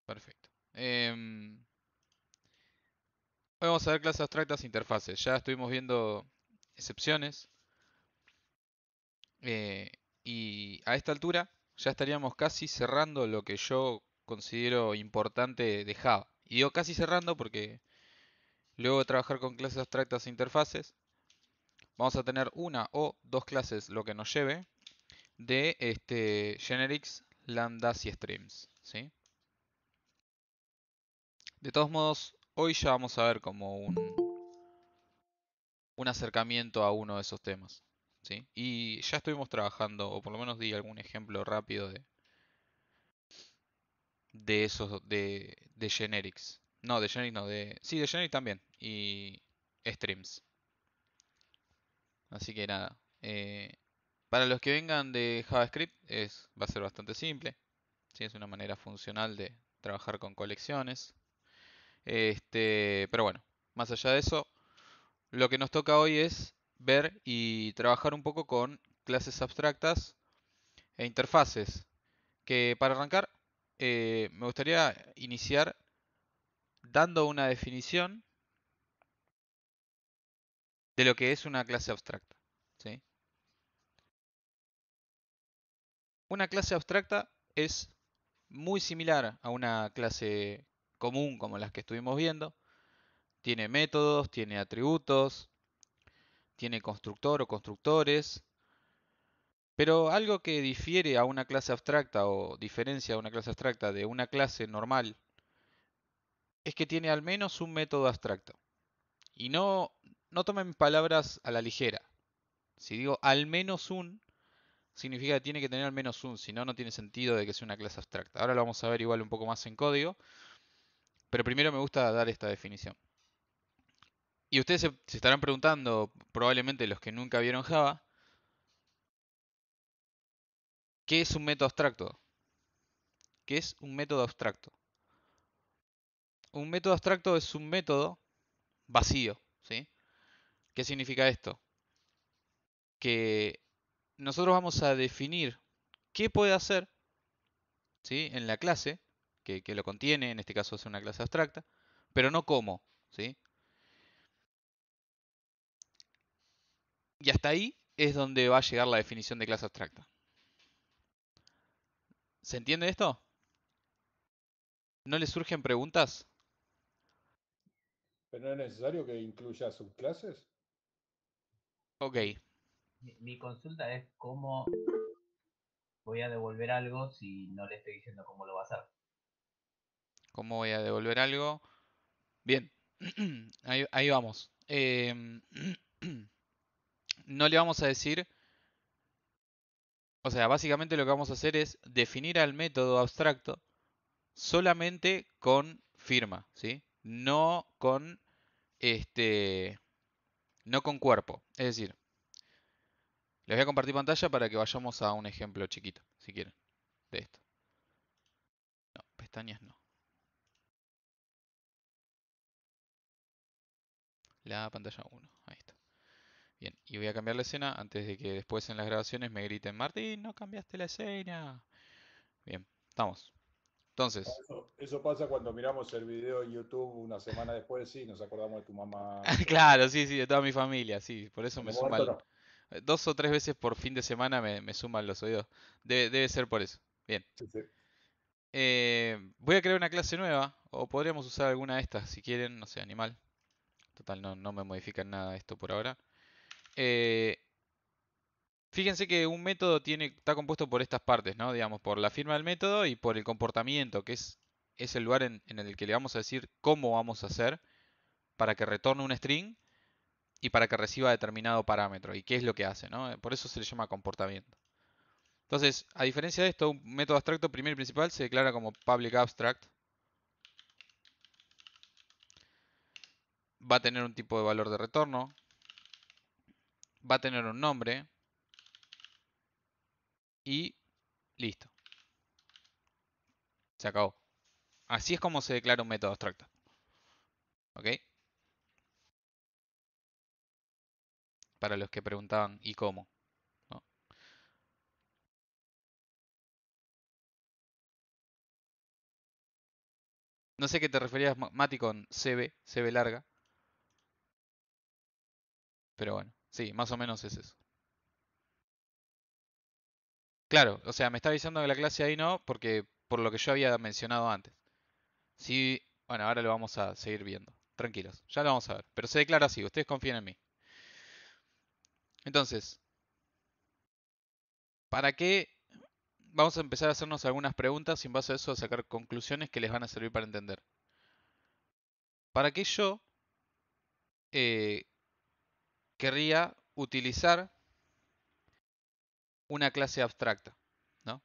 Perfecto. Hoy vamos a ver clases abstractas e interfaces. Ya estuvimos viendo excepciones. eh, y a esta altura ya estaríamos casi cerrando lo que yo considero importante de Java. Y digo casi cerrando porque luego de trabajar con clases abstractas e interfaces, vamos a tener una o dos clases, lo que nos lleve, de generics, lambdas y streams, ¿sí? De todos modos, hoy ya vamos a ver como un acercamiento a uno de esos temas, ¿sí? Y ya estuvimos trabajando, o por lo menos di algún ejemplo rápido de esos, de generics. No, de generics no, sí, de generics también. Y streams. Así que nada. Para los que vengan de JavaScript, va a ser bastante simple. ¿Sí? Es una manera funcional de trabajar con colecciones. Pero bueno, más allá de eso, lo que nos toca hoy es ver y trabajar un poco con clases abstractas e interfaces. Que para arrancar, me gustaría iniciar dando una definición de lo que es una clase abstracta. ¿Sí? Una clase abstracta es muy similar a una clase común como las que estuvimos viendo. Tiene métodos, tiene atributos, tiene constructor o constructores. Pero algo que difiere a una clase abstracta o diferencia a una clase abstracta de una clase normal es que tiene al menos un método abstracto. Y no tomen palabras a la ligera. Si digo al menos un, significa que tiene que tener al menos un, si no, no tiene sentido de que sea una clase abstracta. Ahora lo vamos a ver igual un poco más en código, pero primero me gusta dar esta definición. Y ustedes se estarán preguntando, probablemente los que nunca vieron Java, ¿qué es un método abstracto? ¿Qué es un método abstracto? Un método abstracto es un método vacío, ¿sí? ¿Qué significa esto? Que nosotros vamos a definir qué puede hacer, ¿sí? En la clase, que lo contiene, en este caso es una clase abstracta, pero no cómo, ¿sí? Y hasta ahí es donde va a llegar la definición de clase abstracta. ¿Se entiende esto? ¿No le surgen preguntas? Pero no es necesario que incluya subclases. Ok, Mi consulta es cómo voy a devolver algo si no le estoy diciendo cómo lo va a hacer. ¿cómo voy a devolver algo? Bien, ahí vamos. No le vamos a decir, o sea, básicamente lo que vamos a hacer es definir al método abstracto solamente con firma, ¿sí? Este, no con cuerpo. Es decir, les voy a compartir pantalla para que vayamos a un ejemplo chiquito, si quieren, de esto. No, pestañas no. La pantalla uno, ahí está. Bien, y voy a cambiar la escena antes de que después en las grabaciones me griten, Martín, no cambiaste la escena. Bien, estamos. Entonces, Eso pasa cuando miramos el video en YouTube una semana después, sí, nos acordamos de tu mamá. claro, sí, sí, de toda mi familia, sí, por eso En me el suma momento no. dos o tres veces por fin de semana me suman los oídos. Debe ser por eso. Bien. Sí, sí. Voy a crear una clase nueva, o podríamos usar alguna de estas si quieren, no sé, animal. Total, no me modifican nada esto por ahora. Eh, Fíjense que un método está compuesto por estas partes, ¿no? Digamos, por la firma del método y por el comportamiento, que es el lugar en el que le vamos a decir cómo vamos a hacer para que retorne un string y para que reciba determinado parámetro y qué es lo que hace, ¿no? Por eso se le llama comportamiento. Entonces, a diferencia de esto, un método abstracto primero y principal se declara como public abstract. Va a tener un tipo de valor de retorno, va a tener un nombre y listo. Se acabó. Así es como se declara un método abstracto. ¿Ok? Para los que preguntaban ¿y cómo? ¿No? No sé qué te referías, Mati, con CB larga. Pero bueno, sí, más o menos es eso. Claro, o sea, me está avisando que la clase ahí no, porque por lo que yo había mencionado antes. Sí, bueno, ahora lo vamos a seguir viendo. Tranquilos, ya lo vamos a ver. Pero se declara así, ustedes confíen en mí. Entonces, ¿para qué? Vamos a empezar a hacernos algunas preguntas y en base a eso a sacar conclusiones que les van a servir para entender. ¿Para qué yo eh, querría utilizar una clase abstracta? ¿No?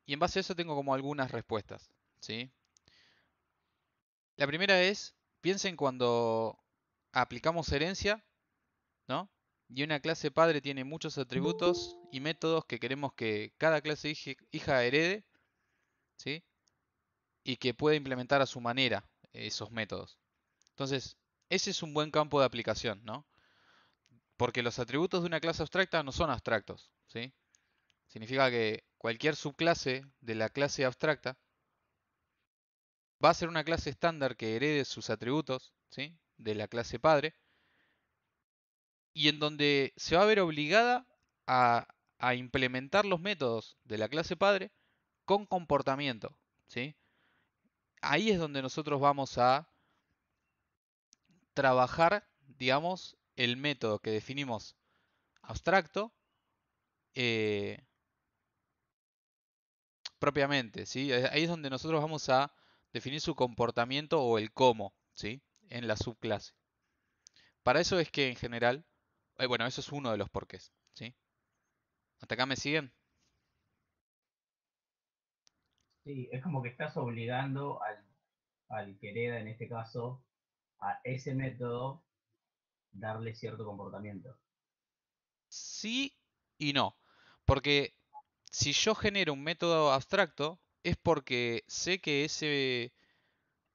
Y en base a eso tengo como algunas respuestas, ¿sí? La primera es, piensen cuando aplicamos herencia, ¿no? Y una clase padre tiene muchos atributos y métodos que queremos que cada clase hija herede, ¿sí? Y que pueda implementar a su manera esos métodos. Entonces, ese es un buen campo de aplicación, ¿no? Porque los atributos de una clase abstracta no son abstractos, ¿sí? Significa que cualquier subclase de la clase abstracta va a ser una clase estándar que herede sus atributos, ¿sí? De la clase padre y en donde se va a ver obligada a, a implementar los métodos de la clase padre con comportamiento, ¿sí? Ahí es donde nosotros vamos a trabajar, digamos, el método que definimos abstracto eh, propiamente, ¿sí? Ahí es donde nosotros vamos a definir su comportamiento o el cómo, ¿sí? En la subclase. Para eso es que en general, bueno, eso es uno de los porqués, ¿sí? ¿Hasta acá me siguen? Sí, es como que estás obligando al que hereda, en este caso, a ese método darle cierto comportamiento. Sí y no. Porque si yo genero un método abstracto, es porque sé que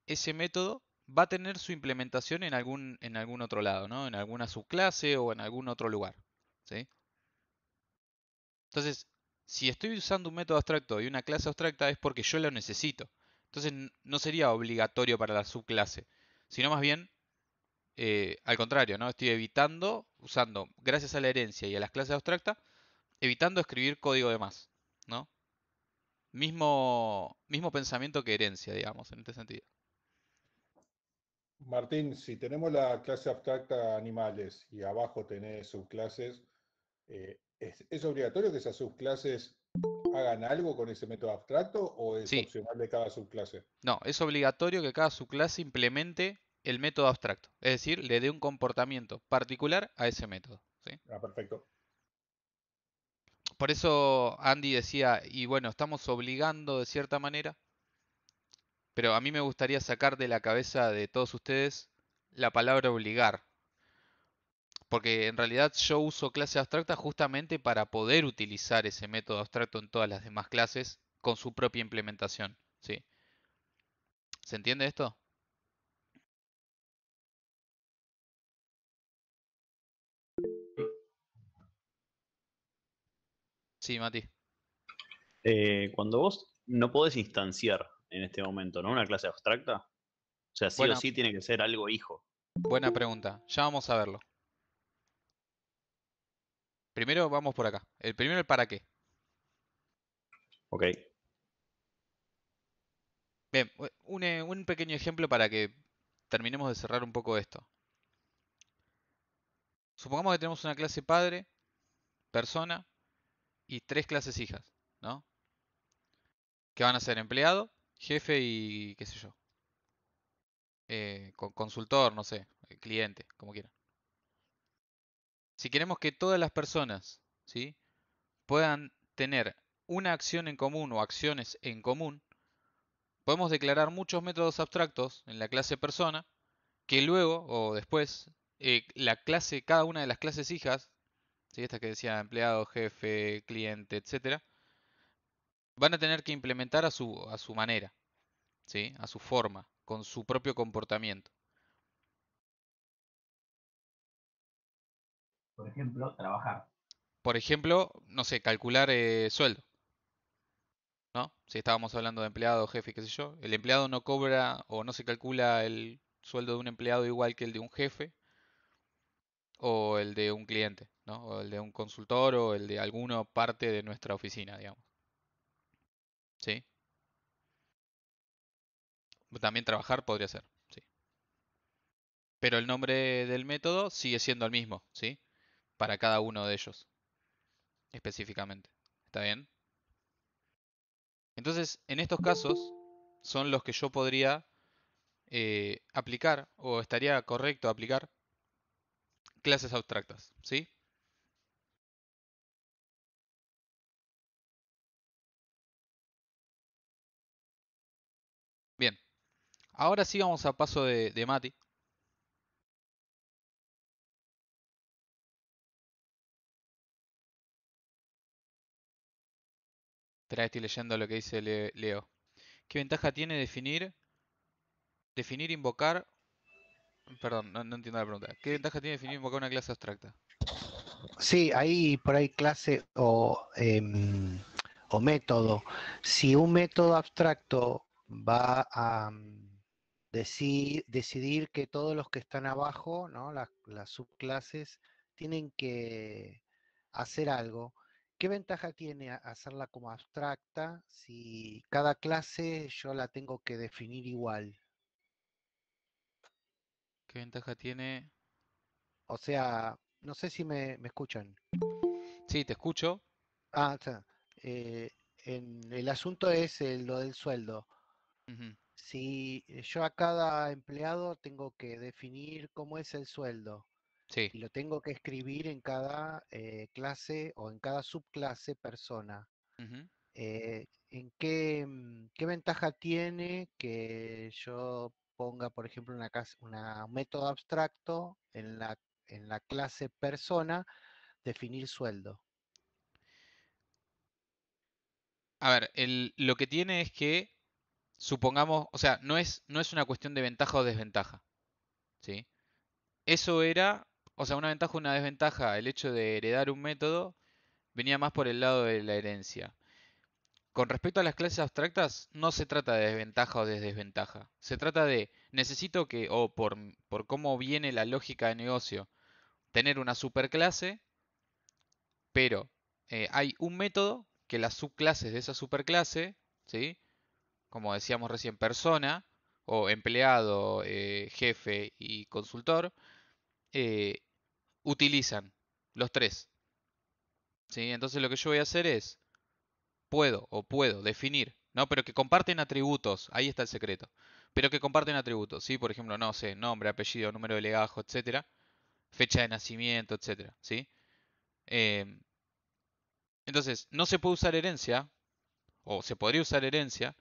ese método va a tener su implementación en algún otro lado, ¿no? En alguna subclase o en algún otro lugar. ¿Sí? Entonces, si estoy usando un método abstracto y una clase abstracta es porque yo lo necesito. Entonces no sería obligatorio para la subclase, sino más bien al contrario, ¿no? Estoy evitando, usando, gracias a la herencia y a las clases abstractas, evitando escribir código de más, ¿no? Mismo pensamiento que herencia, digamos, en este sentido. Martín, si tenemos la clase abstracta animales y abajo tenés subclases, ¿es obligatorio que esas subclases hagan algo con ese método abstracto o es Sí, opcional de cada subclase? no, es obligatorio que cada subclase implemente el método abstracto, es decir, le dé un comportamiento particular a ese método, ¿sí? Ah, perfecto. Por eso Andy decía, y bueno, estamos obligando de cierta manera, pero a mí me gustaría sacar de la cabeza de todos ustedes la palabra obligar, porque en realidad yo uso clase abstracta justamente para poder utilizar ese método abstracto en todas las demás clases con su propia implementación, ¿sí? ¿Se entiende esto? Sí, Mati. Cuando vos no podés instanciar en este momento, ¿no? Una clase abstracta, o sea, sí o Buena, sí tiene que ser algo hijo. buena pregunta. Ya vamos a verlo. Primero vamos por acá. El primero el para qué. Ok, Bien, un pequeño ejemplo para que terminemos de cerrar un poco esto. Supongamos que tenemos una clase padre, persona y tres clases hijas, ¿no? Que van a ser empleado, jefe y qué sé yo. Consultor, no sé, cliente, como quieran. Si queremos que todas las personas, ¿sí? Puedan tener una acción en común o acciones en común, podemos declarar muchos métodos abstractos en la clase persona que luego o después la clase, cada una de las clases hijas, ¿sí? Estas que decía empleado, jefe, cliente, etcétera, van a tener que implementar a su manera, ¿sí? A su forma, con su propio comportamiento. Por ejemplo, trabajar. Por ejemplo, no sé, calcular sueldo. ¿no? Si estábamos hablando de empleado, jefe, qué sé yo, el empleado no cobra o no se calcula el sueldo de un empleado igual que el de un jefe o el de un cliente, ¿no? O el de un consultor o el de alguna parte de nuestra oficina, digamos. ¿Sí? También trabajar podría ser, sí. Pero el nombre del método sigue siendo el mismo, ¿sí? Para cada uno de ellos, específicamente. ¿Está bien? Entonces, en estos casos son los que yo podría aplicar o estaría correcto aplicar clases abstractas, ¿sí? Bien, ahora sí vamos a paso de Mati. Espera, estoy leyendo lo que dice Leo. ¿Qué ventaja tiene definir, invocar? Perdón, no entiendo la pregunta. ¿Qué ventaja tiene definir, invocar una clase abstracta? Sí, hay por ahí clase o método. Si un método abstracto va a decidir que todos los que están abajo, ¿no? Las subclases, tienen que hacer algo, ¿qué ventaja tiene hacerla como abstracta si cada clase yo la tengo que definir igual? ¿Qué ventaja tiene? O sea, no sé si me escuchan. Sí, te escucho. Ah, o sea, el asunto es lo del sueldo. Ujú, Si yo a cada empleado tengo que definir cómo es el sueldo sí. y lo tengo que escribir en cada clase o en cada subclase persona, Ujú. ¿en qué ventaja tiene que yo ponga, por ejemplo, un método abstracto en la clase persona, definir sueldo? A ver, lo que tiene es que, supongamos, o sea, no es una cuestión de ventaja o desventaja, ¿sí? Eso era, o sea, una ventaja o una desventaja, el hecho de heredar un método venía más por el lado de la herencia. Con respecto a las clases abstractas, no se trata de desventaja o de desventaja. Se trata de, necesito que, o por cómo viene la lógica de negocio, tener una superclase, pero hay un método que las subclases de esa superclase, ¿sí? Como decíamos recién, persona o empleado, jefe y consultor, eh, utilizan los tres, ¿sí? Entonces lo que yo voy a hacer es, puedo definir, ¿no? Pero que comparten atributos, ahí está el secreto. Pero que comparten atributos, ¿sí? Por ejemplo, no sé, nombre, apellido, número de legajo, etcétera, fecha de nacimiento, etcétera, ¿sí? Em, entonces, no se puede usar herencia, o se podría usar herencia,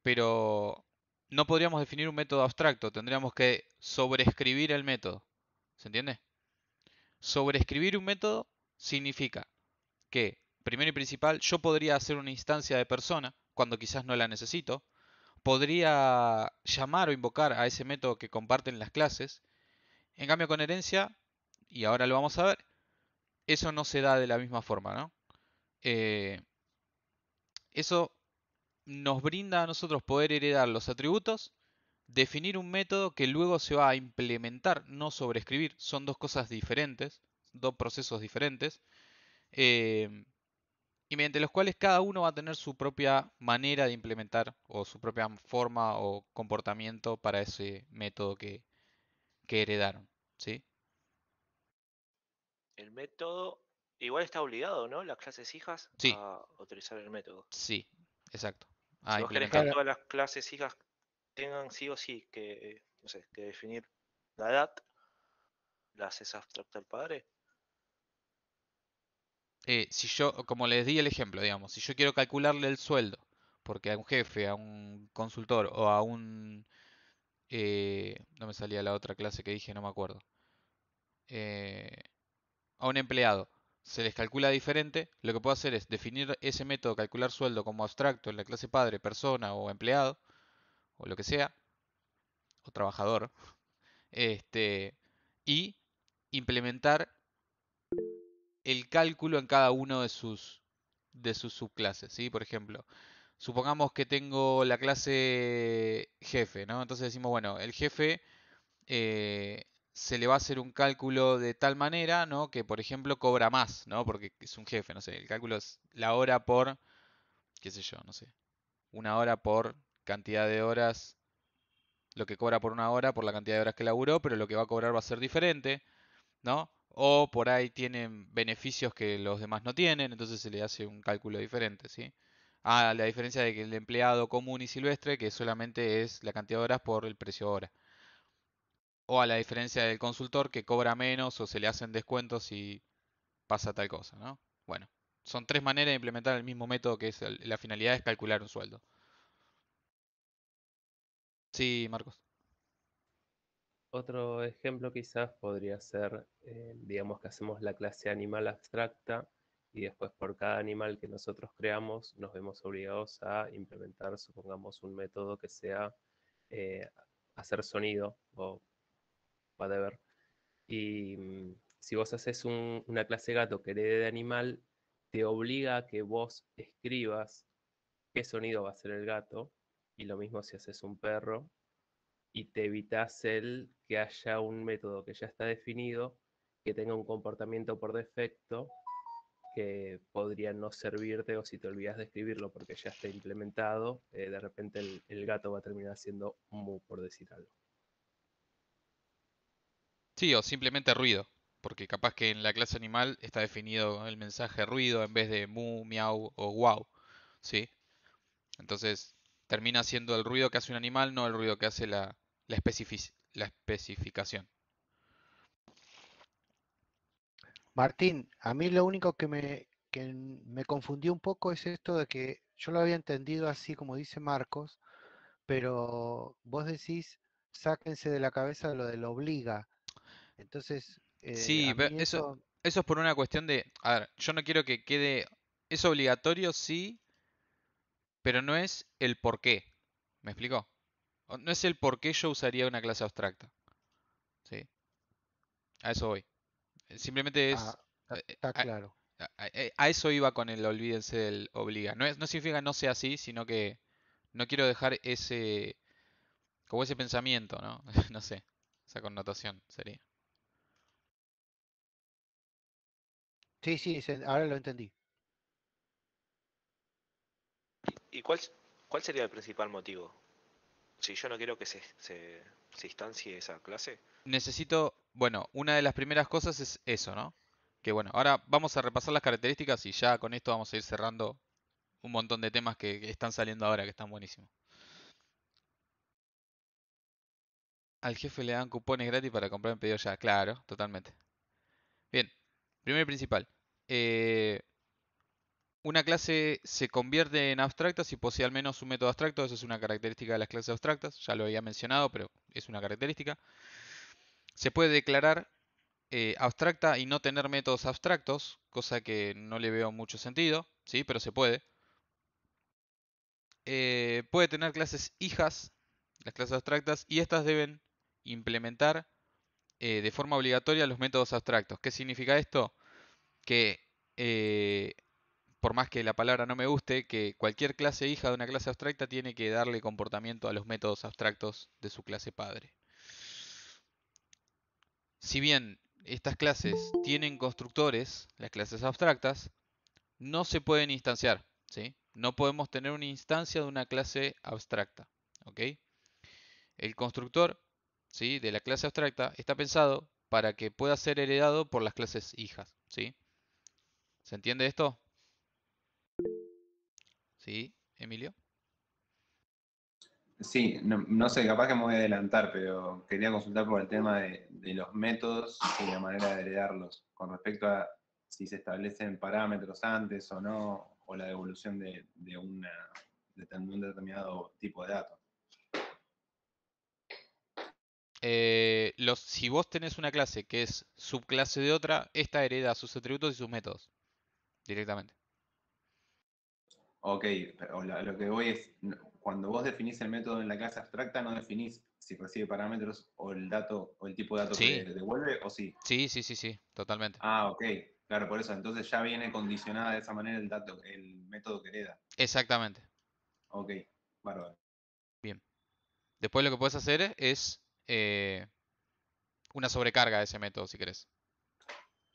pero no podríamos definir un método abstracto, tendríamos que sobreescribir el método. ¿Se entiende? Sobreescribir un método significa que, primero y principal, yo podría hacer una instancia de persona cuando quizás no la necesito, podría llamar o invocar a ese método que comparten las clases. En cambio, con herencia, y ahora lo vamos a ver, eso no se da de la misma forma, ¿no? Eh, eso nos brinda a nosotros poder heredar los atributos, definir un método que luego se va a implementar, no sobreescribir. Son dos cosas diferentes, dos procesos diferentes, eh, y mediante los cuales cada uno va a tener su propia manera de implementar o su propia forma o comportamiento para ese método que heredaron. ¿Sí? El método igual está obligado, ¿no? Las clases hijas Sí, a utilizar el método. sí, exacto. A Si vos querés que implementarlo. Claro, todas las clases hijas tengan sí o sí que, no sé, que definir la edad, la haces abstracta al padre. Si yo, como les di el ejemplo, digamos, si yo quiero calcularle el sueldo, porque a un jefe, a un consultor o a un... no me salía la otra clase que dije, no me acuerdo. eh, a un empleado se les calcula diferente, lo que puedo hacer es definir ese método, calcular sueldo como abstracto en la clase padre, persona o empleado, o lo que sea, o trabajador, este, y implementar el cálculo en cada uno de sus subclases, ¿sí? Por ejemplo, supongamos que tengo la clase jefe, ¿no? Entonces decimos, bueno, el jefe se le va a hacer un cálculo de tal manera, ¿no? Que por ejemplo cobra más, ¿no? Porque es un jefe, no sé, el cálculo es la hora por, qué sé yo, no sé, una hora por cantidad de horas, lo que cobra por una hora por la cantidad de horas que laburó, pero lo que va a cobrar va a ser diferente, ¿no? O por ahí tienen beneficios que los demás no tienen, entonces se le hace un cálculo diferente, ¿sí? A la diferencia de que el empleado común y silvestre, que solamente es la cantidad de horas por el precio hora. O a la diferencia del consultor que cobra menos o se le hacen descuentos si pasa tal cosa, ¿no? Bueno, son tres maneras de implementar el mismo método que es la finalidad es calcular un sueldo. Sí, Marcos. Otro ejemplo quizás podría ser, digamos que hacemos la clase animal abstracta y después por cada animal que nosotros creamos nos vemos obligados a implementar, supongamos, un método que sea hacer sonido o whatever. Y si vos haces una clase gato que herede de animal, te obliga a que vos escribas qué sonido va a hacer el gato. Y lo mismo si haces un perro y te evitas el que haya un método que ya está definido, que tenga un comportamiento por defecto que podría no servirte, o si te olvidas de escribirlo porque ya está implementado, de repente el gato va a terminar siendo mu, por decir algo. Sí, o simplemente ruido, porque capaz que en la clase animal está definido el mensaje ruido en vez de mu, miau o wow, ¿sí? Entonces termina siendo el ruido que hace un animal, no el ruido que hace la especificación. Martín, a mí lo único que me confundió un poco es esto de que yo lo había entendido así como dice Marcos, pero vos decís, sáquense de la cabeza lo del obliga. Entonces, Sí, a mí eso es por una cuestión de, a ver, yo no quiero que quede, es obligatorio, sí, pero no es el por qué. ¿Me explico? No es el por qué yo usaría una clase abstracta, ¿sí? A eso voy. Simplemente ah, es, está, eh, eh, está a, claro. a eso iba con el olvídense del obliga. No significa no sea así, sino que no quiero dejar ese, como ese pensamiento, ¿no? No sé, esa connotación sería. Sí, sí, ahora lo entendí. ¿Y cuál sería el principal motivo? Si yo no quiero que se instancie esa clase. Necesito, bueno, una de las primeras cosas es eso, ¿no? Que bueno, ahora vamos a repasar las características y ya con esto vamos a ir cerrando un montón de temas que están saliendo ahora, que están buenísimos. Al jefe le dan cupones gratis para comprar en pedido ya, claro, totalmente. Bien, primer y principal. Eh, una clase se convierte en abstracta si posee al menos un método abstracto, eso es una característica de las clases abstractas, ya lo había mencionado, pero es una característica. Se puede declarar abstracta y no tener métodos abstractos, cosa que no le veo mucho sentido, ¿sí? Pero se puede. Puede tener clases hijas, las clases abstractas, y estas deben implementar de forma obligatoria los métodos abstractos. ¿Qué significa esto? Que eh, por más que la palabra no me guste, que cualquier clase hija de una clase abstracta tiene que darle comportamiento a los métodos abstractos de su clase padre. Si bien estas clases tienen constructores, las clases abstractas, no se pueden instanciar, ¿sí? No podemos tener una instancia de una clase abstracta, ¿ok? El constructor, ¿sí? De la clase abstracta está pensado para que pueda ser heredado por las clases hijas, ¿sí? ¿Se entiende esto? ¿Sí, Emilio? Sí, no sé, capaz que me voy a adelantar, pero quería consultar por el tema de los métodos y la manera de heredarlos, con respecto a si se establecen parámetros antes o no, o la devolución de un determinado tipo de datos. Si vos tenés una clase que es subclase de otra, esta hereda sus atributos y sus métodos directamente. Ok, pero lo que voy es, cuando vos definís el método en la clase abstracta, no definís si recibe parámetros o el dato o el tipo de dato Sí, que devuelve, o sí. sí, totalmente. Ah, ok, claro, por eso. Entonces ya viene condicionada de esa manera el dato, el método que hereda. Exactamente. Ok, bárbaro. Bien. Después lo que puedes hacer es una sobrecarga de ese método, si querés.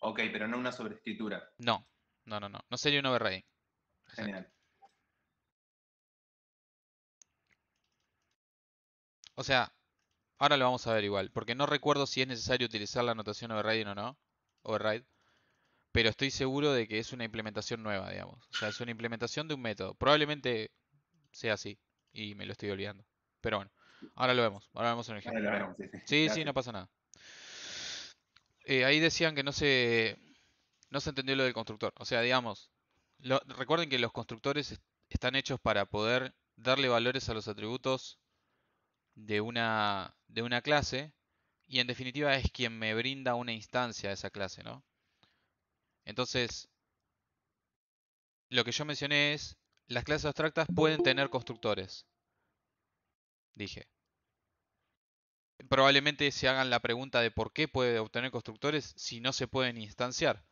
Ok, pero no una sobreescritura. No, no, no, no. No sería un overriding. Exacto. Genial. O sea, ahora lo vamos a ver igual, porque no recuerdo si es necesario utilizar la notación overriding o no. Override. Pero estoy seguro de que es una implementación nueva, digamos. O sea, es una implementación de un método. Probablemente sea así y me lo estoy olvidando. Pero bueno, ahora lo vemos en un Ahora ejemplo. lo vemos, sí, sí. Sí, sí, no Gracias. pasa nada. Ahí decían que no se entendió lo del constructor. O sea, digamos, recuerden que los constructores están hechos para poder darle valores a los atributos de una clase y en definitiva es quien me brinda una instancia de esa clase, ¿no? Entonces, lo que yo mencioné es, las clases abstractas pueden tener constructores, dije. Probablemente se hagan la pregunta de por qué puede obtener constructores si no se pueden instanciar,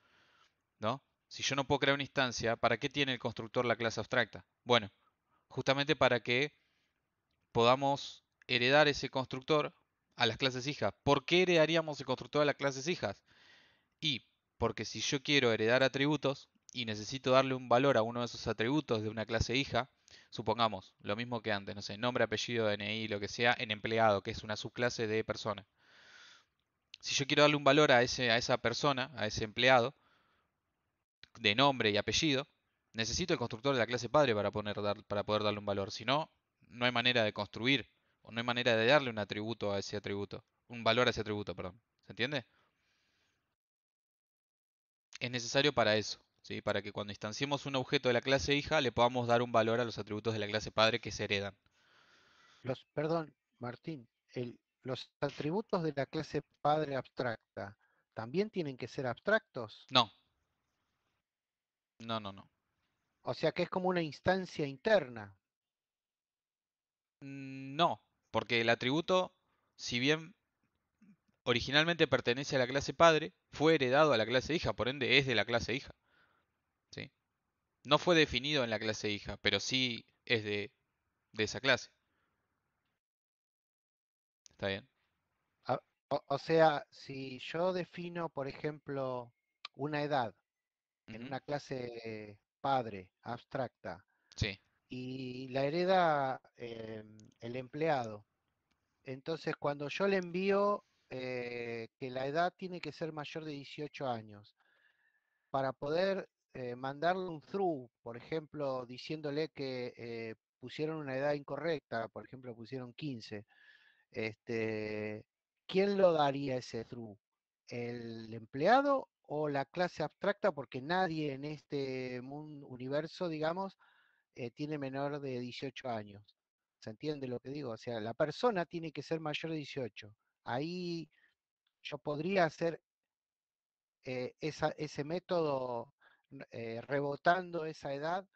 ¿no? Si yo no puedo crear una instancia, ¿para qué tiene el constructor la clase abstracta? Bueno, justamente para que podamos heredar ese constructor a las clases hijas. ¿Por qué heredaríamos el constructor a las clases hijas? Y porque si yo quiero heredar atributos y necesito darle un valor a uno de esos atributos de una clase hija, supongamos, lo mismo que antes, no sé, nombre, apellido, DNI, lo que sea, en empleado, que es una subclase de persona. Si yo quiero darle un valor a esa persona, a ese empleado, de nombre y apellido, necesito el constructor de la clase padre para poder darle un valor. Si no, no hay manera de construir, o no hay manera de darle un atributo a ese atributo, un valor a ese atributo, perdón. ¿Se entiende? Es necesario para eso, ¿sí? Para que cuando instanciemos un objeto de la clase hija le podamos dar un valor a los atributos de la clase padre que se heredan. Perdón, Martín, los atributos de la clase padre abstracta también tienen que ser abstractos. No, no, no, no. O sea que es como una instancia interna. No, porque el atributo, si bien originalmente pertenece a la clase padre, fue heredado a la clase hija, por ende es de la clase hija, ¿sí? No fue definido en la clase hija, pero sí es de esa clase. ¿Está bien? O sea, si yo defino, por ejemplo, una edad en Ujú. una clase padre abstracta Sí, y la hereda el empleado, entonces cuando yo le envío que la edad tiene que ser mayor de 18 años, para poder mandarle un through, por ejemplo, diciéndole que pusieron una edad incorrecta, por ejemplo, pusieron 15, este, ¿quién lo daría ese through? ¿El empleado o la clase abstracta? Porque nadie en este universo, digamos, tiene menor de 18 años. ¿Se entiende lo que digo? O sea, la persona tiene que ser mayor de 18. Ahí yo podría hacer ese método rebotando esa edad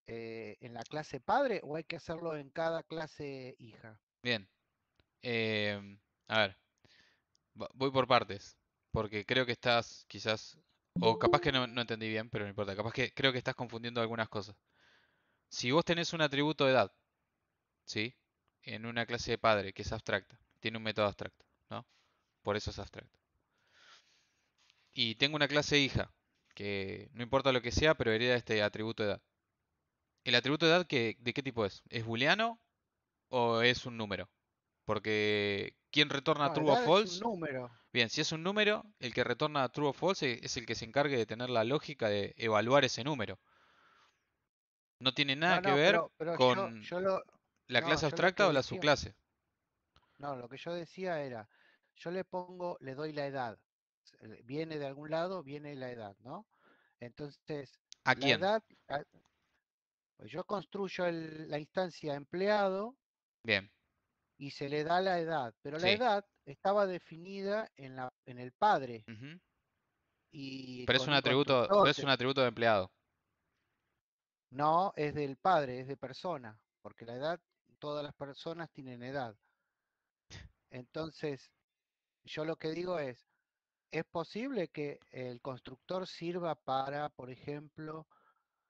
en la clase padre o hay que hacerlo en cada clase hija. bien. A ver, voy por partes, porque creo que estás quizás, o capaz que no entendí bien, pero no importa, capaz que creo que estás confundiendo algunas cosas. Si vos tenés un atributo de edad, ¿sí? En una clase de padre que es abstracta, tiene un método abstracto, ¿no? Por eso es abstracta. Y tengo una clase hija, que no importa lo que sea, pero hereda este atributo de edad. ¿El atributo de edad de qué tipo es? ¿Es booleano o es un número? Porque ¿quién retorna No, true o edad es un false? número. Bien, si es un número, el que retorna true o false es el que se encargue de tener la lógica de evaluar ese número. No tiene nada No, que no, ver pero con la no, clase yo lo abstracta que o la decía, subclase. no, lo que yo decía era, yo le pongo, le doy la edad. Viene de algún lado, viene la edad, ¿no? Entonces, ¿A la quién? edad, pues yo construyo la instancia empleado Bien, y se le da la edad, pero la sí. edad estaba definida en el padre Ujú. y Pero es con un un atributo, pero constructor. es un atributo de empleado. No, es del padre, es de persona, porque la edad, todas las personas tienen edad. Entonces, yo lo que digo es posible que el constructor sirva para, por ejemplo,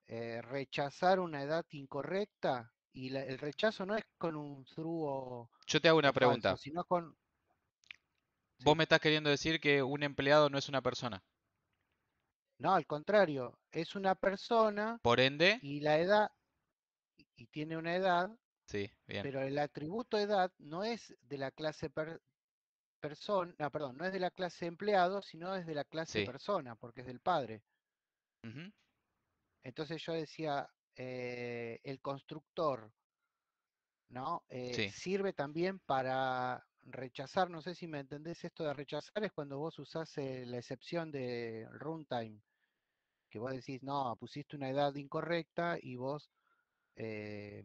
rechazar una edad incorrecta y el rechazo no es con un true Yo te hago una o falso, pregunta. sino con... Vos Sí. me estás queriendo decir que un empleado no es una persona. No, al contrario, es una persona Por ende, y la edad, y tiene una edad, sí, bien. pero el atributo edad no es de la clase persona, no, perdón, no es de la clase empleado, sino es de la clase Sí. persona, porque es del padre. Ujú, Entonces yo decía, el constructor, ¿no? sí. Sirve también para rechazar, no sé si me entendés, esto de rechazar es cuando vos usás la excepción de runtime, que vos decís, no, pusiste una edad incorrecta y vos eh,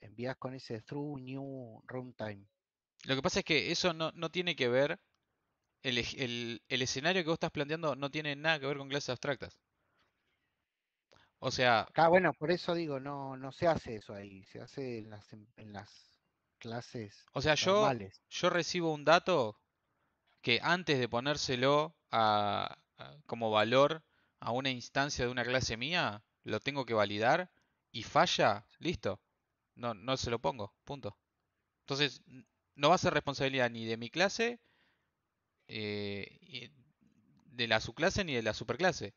envías con ese through new runtime. Lo que pasa es que eso no tiene que ver, el escenario que vos estás planteando no tiene nada que ver con clases abstractas. O sea, Ah, bueno, por eso digo, no se hace eso ahí, se hace en las clases o sea, normales. yo recibo un dato que antes de ponérselo como valor a una instancia de una clase mía, lo tengo que validar y falla, listo. No se lo pongo, punto. Entonces, no va a ser responsabilidad ni de mi clase, de la subclase, ni de la superclase.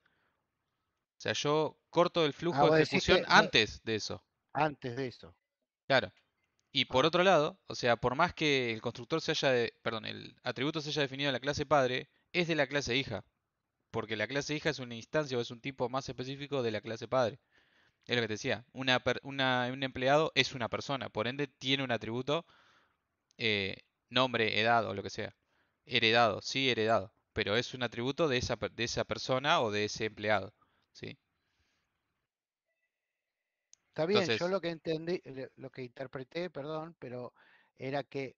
O sea, yo corto el Ah, flujo de vos decís ejecución que antes de eso. antes de eso. Claro. Y por Ah, otro lado, o sea, por más que el constructor perdón, el atributo se haya definido en la clase padre, es de la clase hija. Porque la clase hija es una instancia o es un tipo más específico de la clase padre. Es lo que te decía, un empleado es una persona, por ende tiene un atributo, nombre, edad o lo que sea. Heredado, sí, heredado, pero es un atributo de esa persona o de ese empleado, ¿sí? está bien, yo Entonces, lo que entendí, lo que interpreté, perdón, pero era que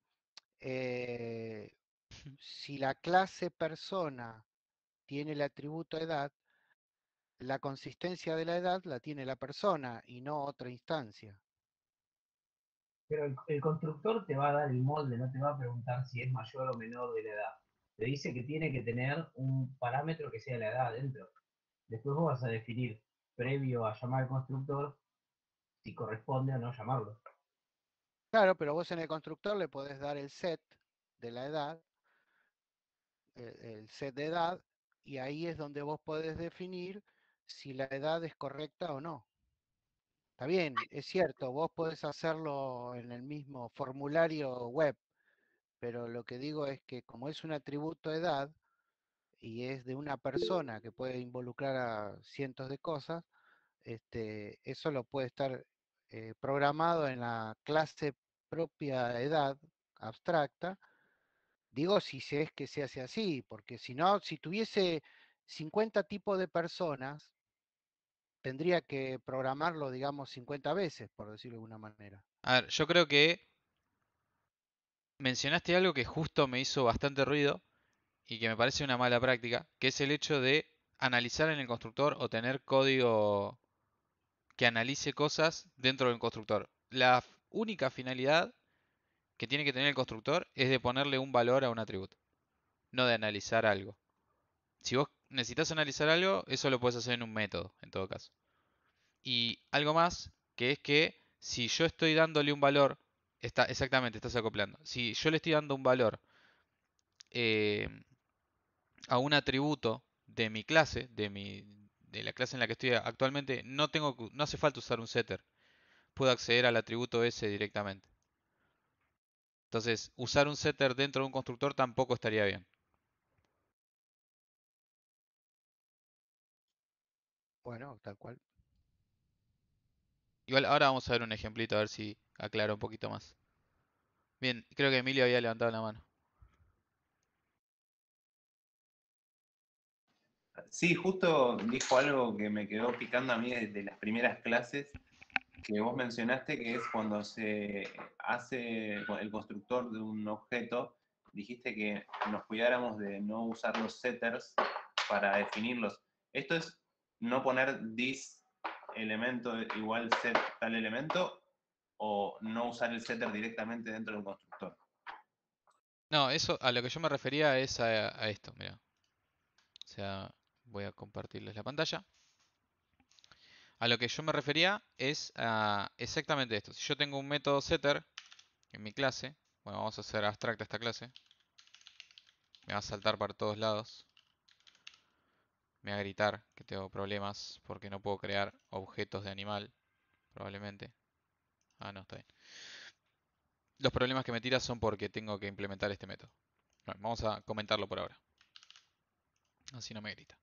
eh, si la clase persona tiene el atributo edad, la consistencia de la edad la tiene la persona y no otra instancia. Pero el constructor te va a dar el molde, no te va a preguntar si es mayor o menor de la edad. Te dice que tiene que tener un parámetro que sea la edad dentro. Después vos vas a definir, previo a llamar al constructor, si corresponde o no llamarlo. Claro, pero vos en el constructor le podés dar el set de la edad, el set de edad, y ahí es donde vos podés definir si la edad es correcta o no. Está bien, es cierto, vos podés hacerlo en el mismo formulario web, pero lo que digo es que como es un atributo edad y es de una persona que puede involucrar a cientos de cosas, eso lo puede estar programado en la clase propia edad abstracta. Digo si es que se hace así, porque si no, si tuviese 50 tipos de personas, tendría que programarlo, digamos, 50 veces, por decirlo de alguna manera. a ver, yo creo que mencionaste algo que justo me hizo bastante ruido y que me parece una mala práctica, que es el hecho de analizar en el constructor o tener código que analice cosas dentro del constructor. La única finalidad que tiene que tener el constructor es de ponerle un valor a un atributo, no de analizar algo. Si vos necesitas analizar algo, eso lo puedes hacer en un método, en todo caso. Y algo más, que es que si yo estoy dándole un valor, exactamente, estás acoplando. Si yo le estoy dando un valor eh, a un atributo de mi clase, de la clase en la que estoy actualmente, no hace falta usar un setter. Puedo acceder al atributo ese directamente. Entonces, usar un setter dentro de un constructor tampoco estaría bien. Bueno, tal cual. Igual ahora vamos a ver un ejemplito a ver si aclara un poquito más. Bien, creo que Emilio había levantado la mano. Sí, justo dijo algo que me quedó picando a mí desde las primeras clases, que vos mencionaste, que es cuando se hace el constructor de un objeto, dijiste que nos cuidáramos de no usar los setters para definirlos. Esto es no poner this elemento igual set tal elemento, o no usar el setter directamente dentro del constructor. No, eso a lo que yo me refería es a esto, mira. O sea, voy a compartirles la pantalla. a lo que yo me refería es a exactamente esto. Si yo tengo un método setter en mi clase, bueno, vamos a hacer abstracta esta clase. Me va a saltar para todos lados. Me va a gritar que tengo problemas porque no puedo crear objetos de animal, probablemente. Ah, no, está bien. Los problemas que me tira son porque tengo que implementar este método. Bueno, vamos a comentarlo por ahora. Así no me grita.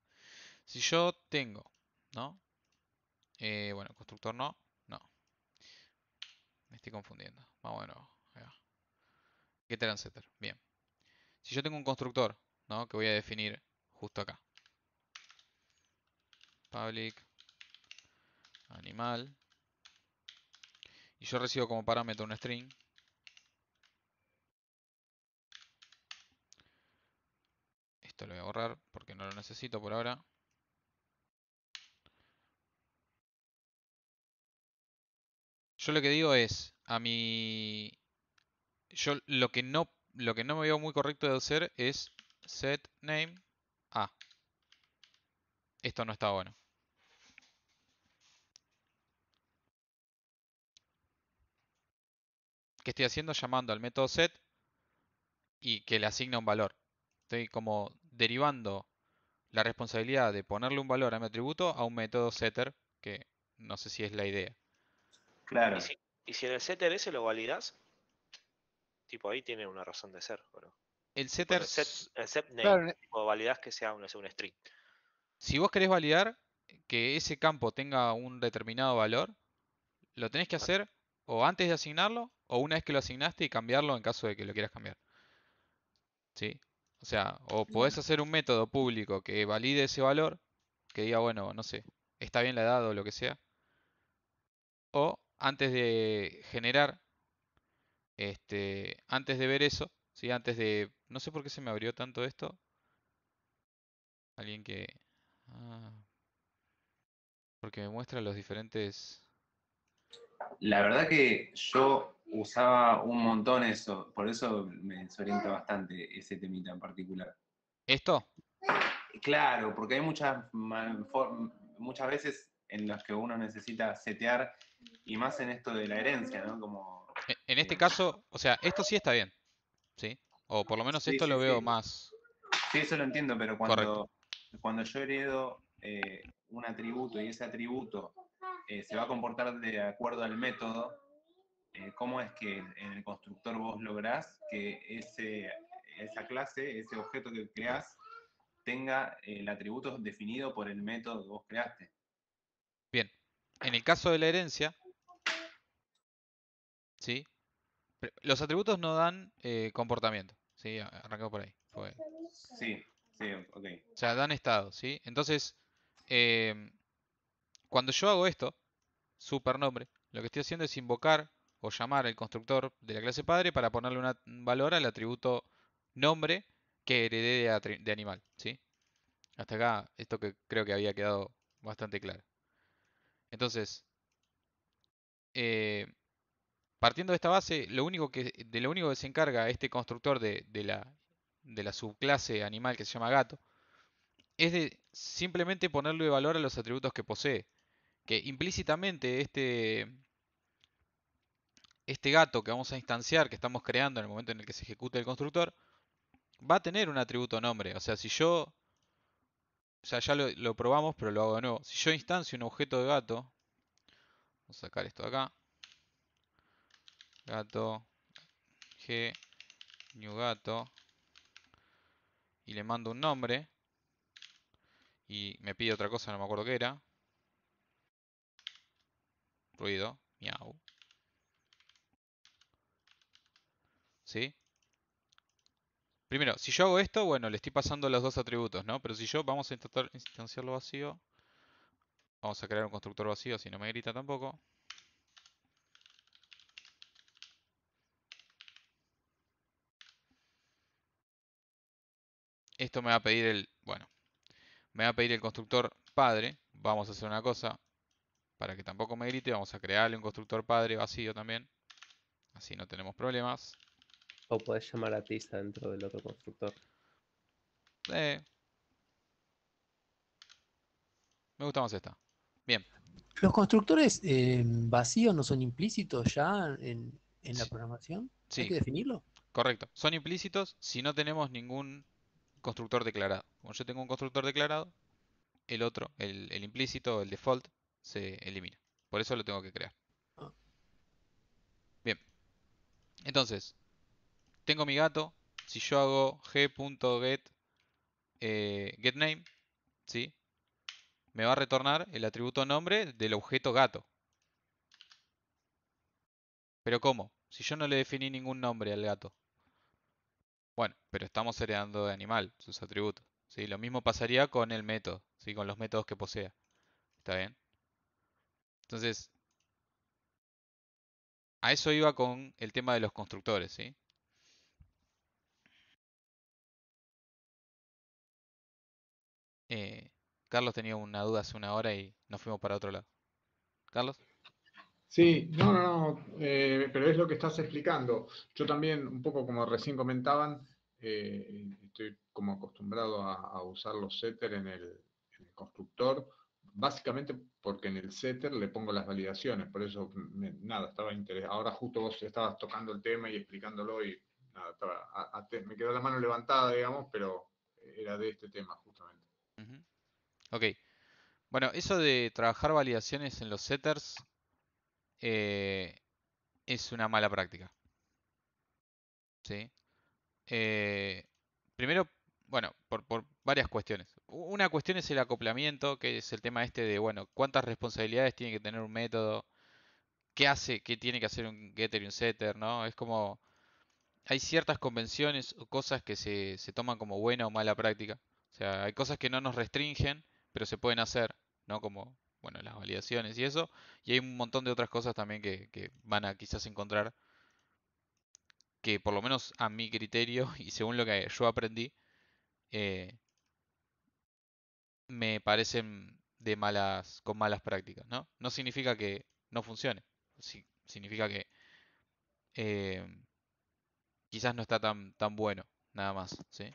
Si yo tengo, ¿no? Bueno, constructor no. Me estoy confundiendo. Vamos de nuevo. Ahí va. Getter and setter. Bien. Si yo tengo un constructor, ¿no? Que voy a definir justo acá. Public animal. Y yo recibo como parámetro un string. Esto lo voy a borrar porque no lo necesito por ahora. Yo lo que digo es, yo lo que no me veo muy correcto de hacer es set name a. Esto no está bueno. ¿Qué estoy haciendo? Llamando al método set y que le asigna un valor. Estoy como derivando la responsabilidad de ponerle un valor a mi atributo a un método setter, que no sé si es la idea. Claro. Y si en el setter ese lo validas, tipo ahí tiene una razón de ser, ¿o no? El Tipo en setter, el set name, Claro, tipo validás que sea un string. si vos querés validar que ese campo tenga un determinado valor, lo tenés que Ah, hacer o antes de asignarlo o una vez que lo asignaste y cambiarlo en caso de que lo quieras cambiar. ¿Sí? O sea, o podés Bien. hacer un método público que valide ese valor, que diga, bueno, no sé, está bien la edad o lo que sea. O antes de generar, antes de ver eso, ¿sí? Antes de, no sé por qué se me abrió tanto esto. Alguien que, ah, porque me muestra los diferentes. La verdad que yo usaba un montón eso, por eso me desorienta bastante ese temita en particular. ¿Esto? Claro, porque hay muchas veces en las que uno necesita setear, y más en esto de la herencia, ¿no? Como, En este eh, caso, o sea, esto sí está bien, ¿sí? O por lo menos sí, esto sí, lo veo sí, más sí, eso lo entiendo, pero correcto. cuando yo heredo un atributo y ese atributo se va a comportar de acuerdo al método, ¿cómo es que en el constructor vos lográs que esa clase, ese objeto que creás, tenga el atributo definido por el método que vos creaste? Bien, en el caso de la herencia, ¿sí? Los atributos no dan comportamiento, ¿sí? Arrancamos por ahí. Sí, sí, ok. O sea, dan estado, ¿sí? Entonces, em, cuando yo hago esto, supernombre, lo que estoy haciendo es invocar o llamar al constructor de la clase padre para ponerle un valor al atributo nombre que heredé de animal, ¿sí? Hasta acá, esto que creo que había quedado bastante claro. Entonces, eh, partiendo de esta base, de lo único que se encarga este constructor de la subclase animal que se llama gato, es de simplemente ponerle valor a los atributos que posee. Que implícitamente este gato que vamos a instanciar, que estamos creando en el momento en el que se ejecute el constructor, va a tener un atributo nombre. O sea, si yo, o sea, ya lo probamos, pero lo hago de nuevo. Si yo instancio un objeto de gato, vamos a sacar esto de acá, gato, g, new gato, y le mando un nombre, y me pide otra cosa, no me acuerdo qué era, ruido, miau, ¿sí? Primero, si yo hago esto, bueno, le estoy pasando los dos atributos, ¿no? Pero si yo, vamos a intentar instanciarlo vacío, vamos a crear un constructor vacío, así no me grita tampoco. Esto me va a pedir bueno, me va a pedir el constructor padre. Vamos a hacer una cosa, para que tampoco me grite, vamos a crearle un constructor padre vacío también. Así no tenemos problemas. O podés llamar a Tisa dentro del otro constructor. Me gusta más esta. Bien. ¿Los constructores vacíos no son implícitos ya en la Sí, programación? ¿Hay sí, que definirlo? correcto. Son implícitos si no tenemos ningún constructor declarado. Como yo tengo un constructor declarado, el otro, el implícito, el default, se elimina. Por eso lo tengo que crear. Ah, Bien, entonces, tengo mi gato. Si yo hago g.get getName, ¿sí? Me va a retornar el atributo nombre del objeto gato. ¿Pero cómo? Si yo no le definí ningún nombre al gato. Bueno, pero estamos heredando de animal sus atributos. ¿Sí? Lo mismo pasaría con el método, ¿sí? Con los métodos que posea. ¿Está bien? Entonces, a eso iba con el tema de los constructores, ¿sí? Eh, Carlos tenía una duda hace una hora y nos fuimos para otro lado. ¿Carlos? Sí, no, pero es lo que estás explicando. Yo también, un poco como recién comentaban, estoy como acostumbrado a usar los setters en el constructor, básicamente porque en el setter le pongo las validaciones, por eso, nada, estaba interesado. Ahora justo vos estabas tocando el tema y explicándolo y nada, me quedó la mano levantada, digamos, pero era de este tema justamente. Ujú. Ok. Bueno, eso de trabajar validaciones en los setters eh, es una mala práctica, ¿sí? Eh, Primero, bueno, por varias cuestiones. Una cuestión es el acoplamiento, que es el tema este de, bueno, cuántas responsabilidades tiene que tener un método, qué hace, qué tiene que hacer un getter y un setter, ¿no? Es como, hay ciertas convenciones o cosas que se toman como buena o mala práctica. O sea, hay cosas que no nos restringen, pero se pueden hacer, ¿no? Como, bueno, las validaciones y eso. Y hay un montón de otras cosas también que van a quizás encontrar que por lo menos a mi criterio y según lo que yo aprendí, eh, me parecen de malas, con malas prácticas, ¿no? No significa que no funcione, significa que eh, quizás no está tan bueno, nada más, ¿sí?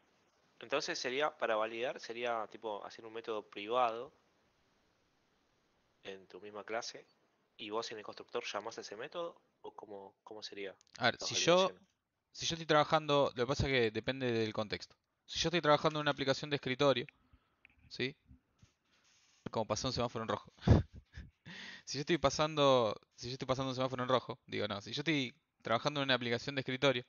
Entonces sería, para validar, sería tipo hacer un método privado en tu misma clase y vos en el constructor llamás a ese método o cómo sería A ver, las si yo validaciones. estoy trabajando, lo que pasa es que depende del contexto. Si yo estoy trabajando en una aplicación de escritorio, ¿sí? Como pasó un semáforo en rojo. Si yo estoy pasando un semáforo en rojo, digo no, si yo estoy trabajando en una aplicación de escritorio,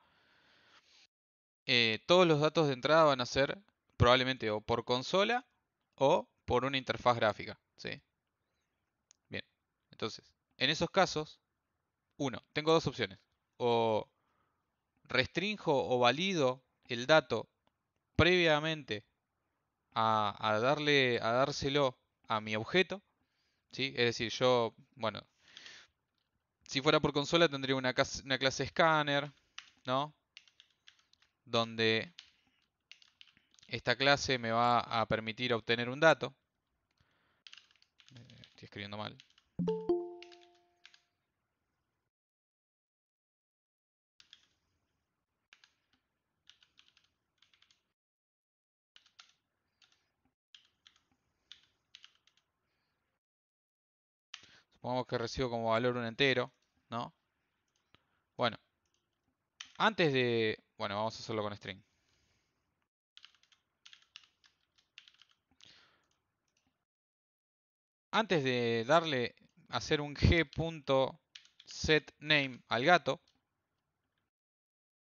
todos los datos de entrada van a ser probablemente o por consola o por una interfaz gráfica, ¿sí? Bien, entonces, en esos casos, tengo dos opciones. O restrinjo o valido el dato previamente a dárselo a mi objeto, ¿sí? Es decir, yo, bueno, si fuera por consola tendría una clase scanner, ¿no? Donde esta clase me va a permitir obtener un dato. Estoy escribiendo mal. Supongamos que recibo como valor un entero, ¿no? Bueno, bueno, vamos a hacerlo con string. Antes de darle, hacer un g.setName al gato,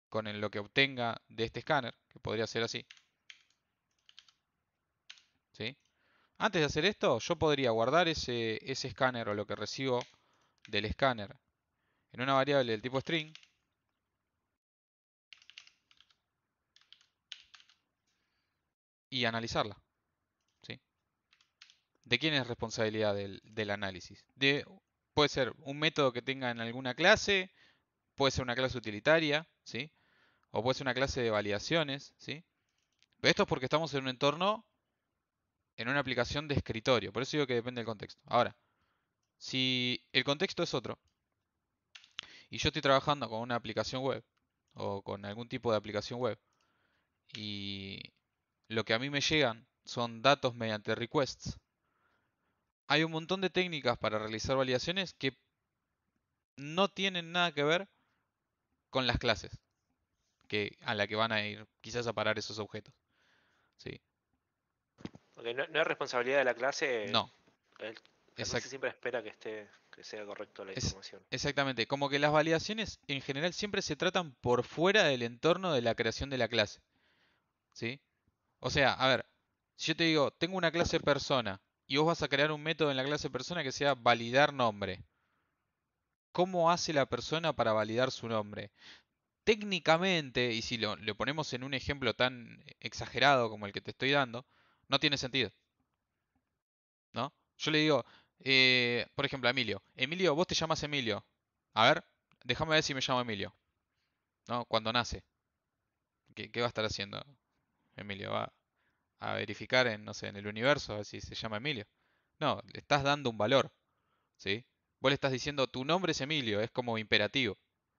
con lo que obtenga de este escáner, que podría ser así, ¿sí? Antes de hacer esto, yo podría guardar ese escáner o lo que recibo del escáner en una variable del tipo string y analizarla, ¿sí? ¿De quién es responsabilidad del análisis? Puede ser un método que tenga en alguna clase, puede ser una clase utilitaria, ¿sí? O puede ser una clase de validaciones, ¿sí? Pero esto es porque estamos en un entorno, en una aplicación de escritorio, por eso digo que depende del contexto. Ahora, si el contexto es otro, y yo estoy trabajando con una aplicación web, o con algún tipo de aplicación web, y lo que a mí me llegan son datos mediante requests, hay un montón de técnicas para realizar validaciones que no tienen nada que ver con las clases a la que van a ir quizás a parar esos objetos. ¿Sí? Porque no es responsabilidad de la clase. No, La clase siempre espera que sea correcto la información. exactamente. Como que las validaciones en general siempre se tratan por fuera del entorno de la creación de la clase. ¿Sí? O sea, a ver, si yo te digo, tengo una clase persona y vos vas a crear un método en la clase persona que sea validar nombre. ¿Cómo hace la persona para validar su nombre? Técnicamente, y si lo ponemos en un ejemplo tan exagerado como el que te estoy dando, no tiene sentido, ¿no? Yo le digo, por ejemplo, a Emilio. Emilio, vos te llamas Emilio. A ver, déjame ver si me llamo Emilio, ¿no? Cuando nace. ¿Qué va a estar haciendo Emilio? ¿Va a verificar en, no sé, en el universo a ver si se llama Emilio? No, le estás dando un valor, ¿sí? Vos le estás diciendo, tu nombre es Emilio, es como imperativo.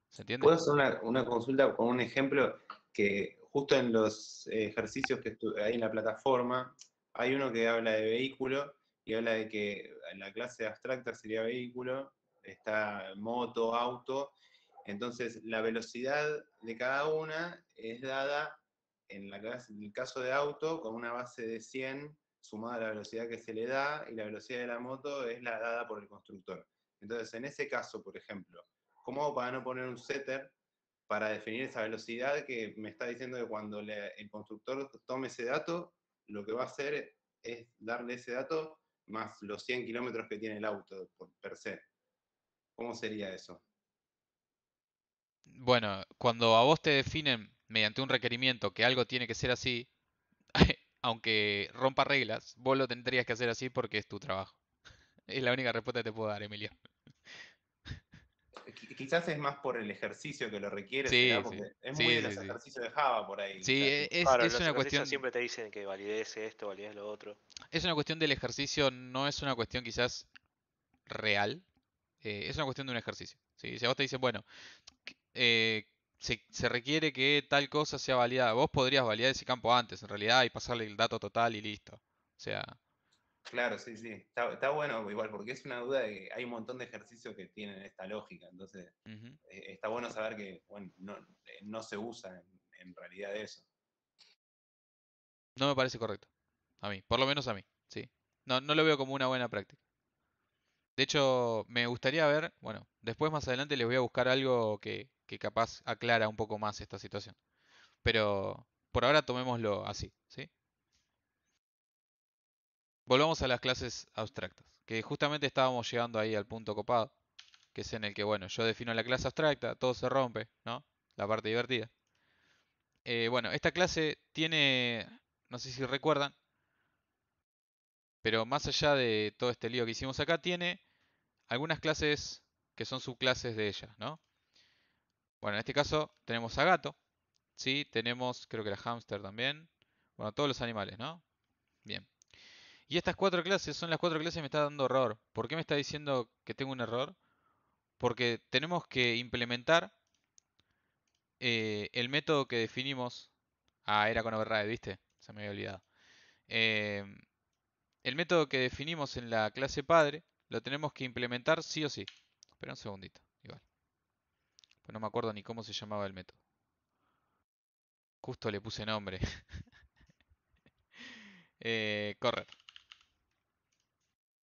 ¿Se entiende? ¿Puedo hacer una consulta con un ejemplo que justo en los ejercicios que hay en la plataforma, hay uno que habla de vehículo y habla de que en la clase abstracta sería vehículo, está moto, auto, entonces la velocidad de cada una es dada en el caso de auto con una base de 100 sumada a la velocidad que se le da y la velocidad de la moto es la dada por el constructor. Entonces en ese caso, por ejemplo, ¿cómo hago para no poner un setter para definir esa velocidad que me está diciendo que cuando el constructor tome ese dato, lo que va a hacer es darle ese dato más los 100 kilómetros que tiene el auto per se? ¿Cómo sería eso? Bueno, cuando a vos te definen mediante un requerimiento que algo tiene que ser así, aunque rompa reglas, vos lo tendrías que hacer así porque es tu trabajo. Es la única respuesta que te puedo dar, Emilio. Quizás es más por el ejercicio que lo requiere, Sí, será sí, porque es muy sí, de sí, los sí. ejercicios de Java por ahí, Sí, quizás. Claro, en es los una ejercicios cuestión, siempre te dicen que valides esto, valides lo otro. es una cuestión del ejercicio, no es una cuestión quizás real, es una cuestión de un ejercicio. ¿Sí? Si a vos te dicen, bueno, se requiere que tal cosa sea validada, vos podrías validar ese campo antes, en realidad, y pasarle el dato total y listo. O sea, Claro, sí, sí. Está bueno igual, porque es una duda de que hay un montón de ejercicios que tienen esta lógica. Entonces, ujú. está bueno saber que bueno, no se usa en realidad eso. No me parece correcto. A mí, por lo menos a mí, sí. No lo veo como una buena práctica. De hecho, me gustaría ver, bueno, después más adelante les voy a buscar algo que capaz aclara un poco más esta situación. Pero por ahora tomémoslo así, ¿sí? Volvamos a las clases abstractas, que justamente estábamos llegando ahí al punto copado, que es en el que, bueno, yo defino la clase abstracta, todo se rompe, ¿no? La parte divertida. Bueno, esta clase tiene, no sé si recuerdan, pero más allá de todo este lío que hicimos acá, tiene algunas clases que son subclases de ella, ¿no? Bueno, en este caso tenemos a gato, ¿sí? Tenemos, creo que era hámster también. Bueno, todos los animales, ¿no? Bien. Y estas cuatro clases son las cuatro clases que me está dando error. ¿Por qué me está diciendo que tengo un error? Porque tenemos que implementar el método que definimos. Ah, era con override, ¿viste? Se me había olvidado. Em, el método que definimos en la clase padre lo tenemos que implementar sí o sí. Espera un segundito, igual. Pues no me acuerdo ni cómo se llamaba el método. Justo le puse nombre. Correr.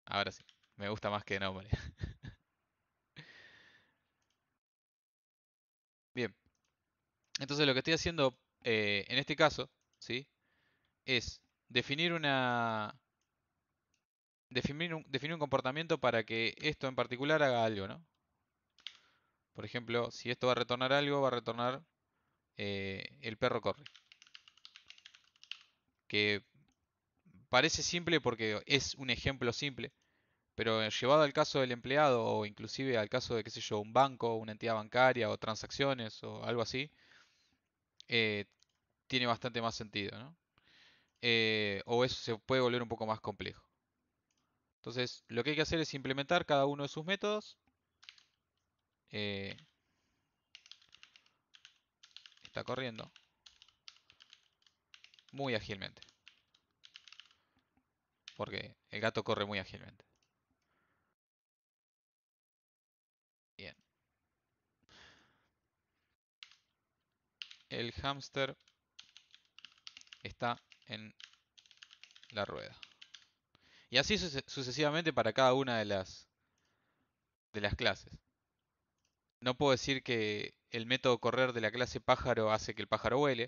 Ahora sí. Me gusta más que nombre. Bien. Entonces lo que estoy haciendo en este caso, ¿sí? Es definir definir un comportamiento para que esto en particular haga algo, ¿no? Por ejemplo, si esto va a retornar algo, va a retornar el perro corre. Que parece simple porque es un ejemplo simple, pero llevado al caso del empleado o inclusive al caso de, qué sé yo, un banco, una entidad bancaria o transacciones o algo así, eh, tiene bastante más sentido, ¿no? O eso se puede volver un poco más complejo. Entonces, lo que hay que hacer es implementar cada uno de sus métodos. eh, Está corriendo muy ágilmente, porque el gato corre muy ágilmente. el hámster está en la rueda. Y así sucesivamente para cada una de las clases. No puedo decir que el método correr de la clase pájaro hace que el pájaro vuele,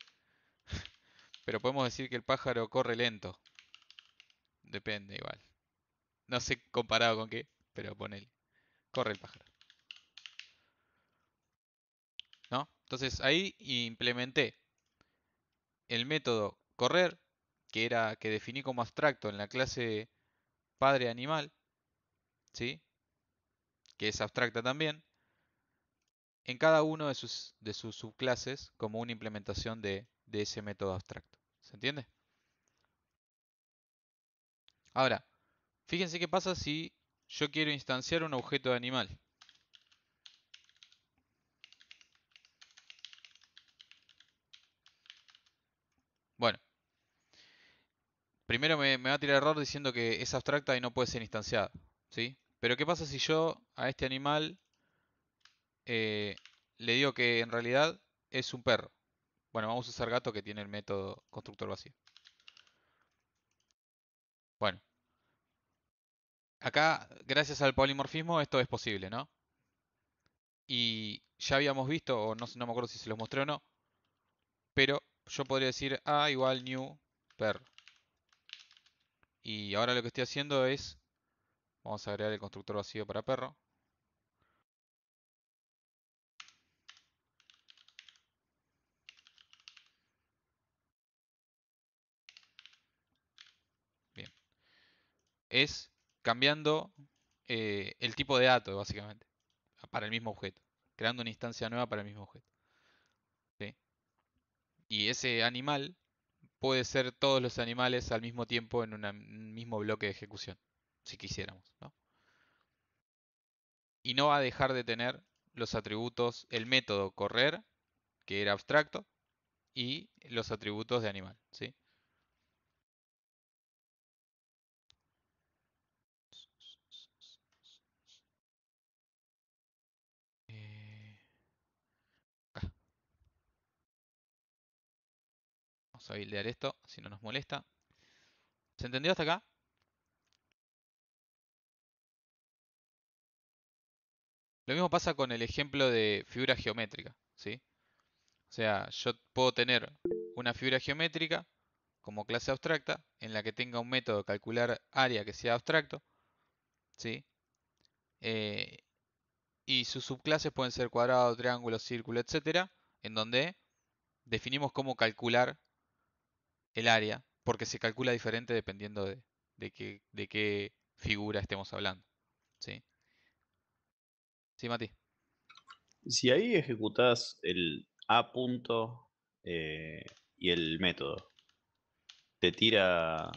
pero podemos decir que el pájaro corre lento. Depende igual. No sé comparado con qué, pero ponele. Corre el pájaro. ¿No? Entonces ahí implementé el método correr, que definí como abstracto en la clase padre animal, ¿sí? Que es abstracta también, en cada uno de sus subclases como una implementación de ese método abstracto. ¿Se entiende? Ahora, fíjense qué pasa si yo quiero instanciar un objeto de animal. Bueno, primero me va a tirar error diciendo que es abstracta y no puede ser instanciada, ¿sí? Pero ¿qué pasa si yo a este animal le digo que en realidad es un perro? Bueno, vamos a usar gato que tiene el método constructor vacío. Bueno, acá, gracias al polimorfismo, esto es posible, ¿no? Y ya habíamos visto, o no me acuerdo si se los mostré o no, pero yo podría decir a igual new perro. Y ahora lo que estoy haciendo es, vamos a agregar el constructor vacío para perro. Bien. Es cambiando el tipo de dato, básicamente, para el mismo objeto. Creando una instancia nueva para el mismo objeto. ¿Sí? Y ese animal puede ser todos los animales al mismo tiempo en un mismo bloque de ejecución, si quisiéramos, ¿no? Y no va a dejar de tener los atributos, el método correr, que era abstracto, y los atributos de animal, ¿sí? Eh, acá. Vamos a buildear esto, si no nos molesta. ¿Se entendió hasta acá? Lo mismo pasa con el ejemplo de figura geométrica, ¿sí? O sea, yo puedo tener una figura geométrica como clase abstracta en la que tenga un método de calcular área que sea abstracto, ¿sí? Eh, y sus subclases pueden ser cuadrado, triángulo, círculo, etcétera, en donde definimos cómo calcular el área, porque se calcula diferente dependiendo de qué figura estemos hablando, ¿sí? Sí, Mati. Si ahí ejecutás el a punto y el método, te tira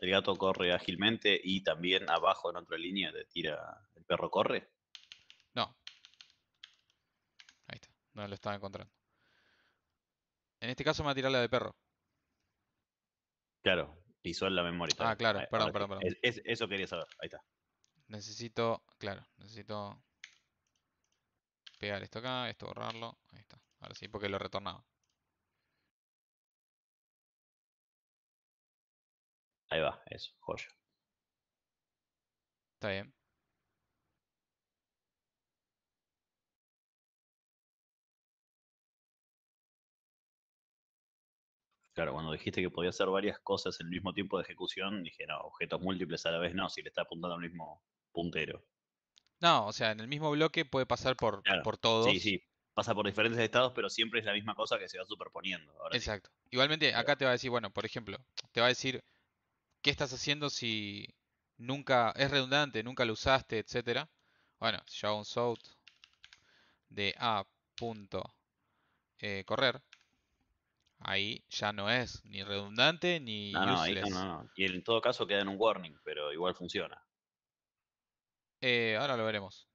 el gato corre ágilmente y también abajo en otra línea te tira el perro corre. No, ahí está, no lo estaba encontrando. En este caso me va a tirar la de perro. Claro, pisó en la memoria, está Ah, bien. claro, perdón, Ahora sí. perdón, perdón. Eso quería saber. Ahí está. Necesito, claro, necesito pegar esto acá, esto borrarlo. Ahí está. Ahora sí, porque lo retornaba. Ahí va, eso, joya. Está bien. Claro, cuando dijiste que podía hacer varias cosas en el mismo tiempo de ejecución, dije, no, objetos múltiples a la vez no, si le está apuntando al mismo puntero. No, o sea, en el mismo bloque puede pasar Claro, por sí, todos. sí. Pasa por diferentes estados, pero siempre es la misma cosa que se va superponiendo. Ahora sí. Exacto. Igualmente, Ahí acá va. te va a decir, bueno, por ejemplo, te va a decir qué estás haciendo si nunca es redundante, nunca lo usaste, etcétera. Bueno, si yo hago un south de a punto correr, ahí ya no es ni redundante ni No, no, ahí no, no, useless. no. Y en todo caso queda en un warning, pero igual funciona. Ahora lo veremos.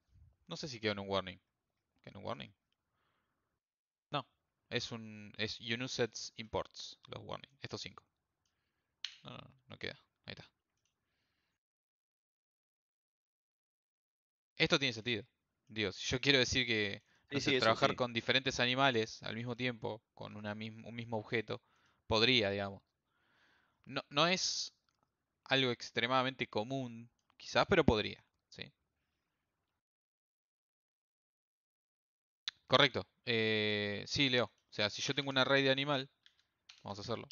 No sé si quedó en un warning. ¿Queda en un warning? No. Es unused imports, los warning. Estos 5. No, no, no queda. Ahí está. Esto tiene sentido. Digo, si yo quiero decir que Entonces, sí, eso trabajar sí. con diferentes animales al mismo tiempo, con un mismo objeto, podría, digamos. No, no es algo extremadamente común, quizás, pero podría, ¿sí? Correcto. Sí, Leo. O sea, si yo tengo un array de animal, vamos a hacerlo.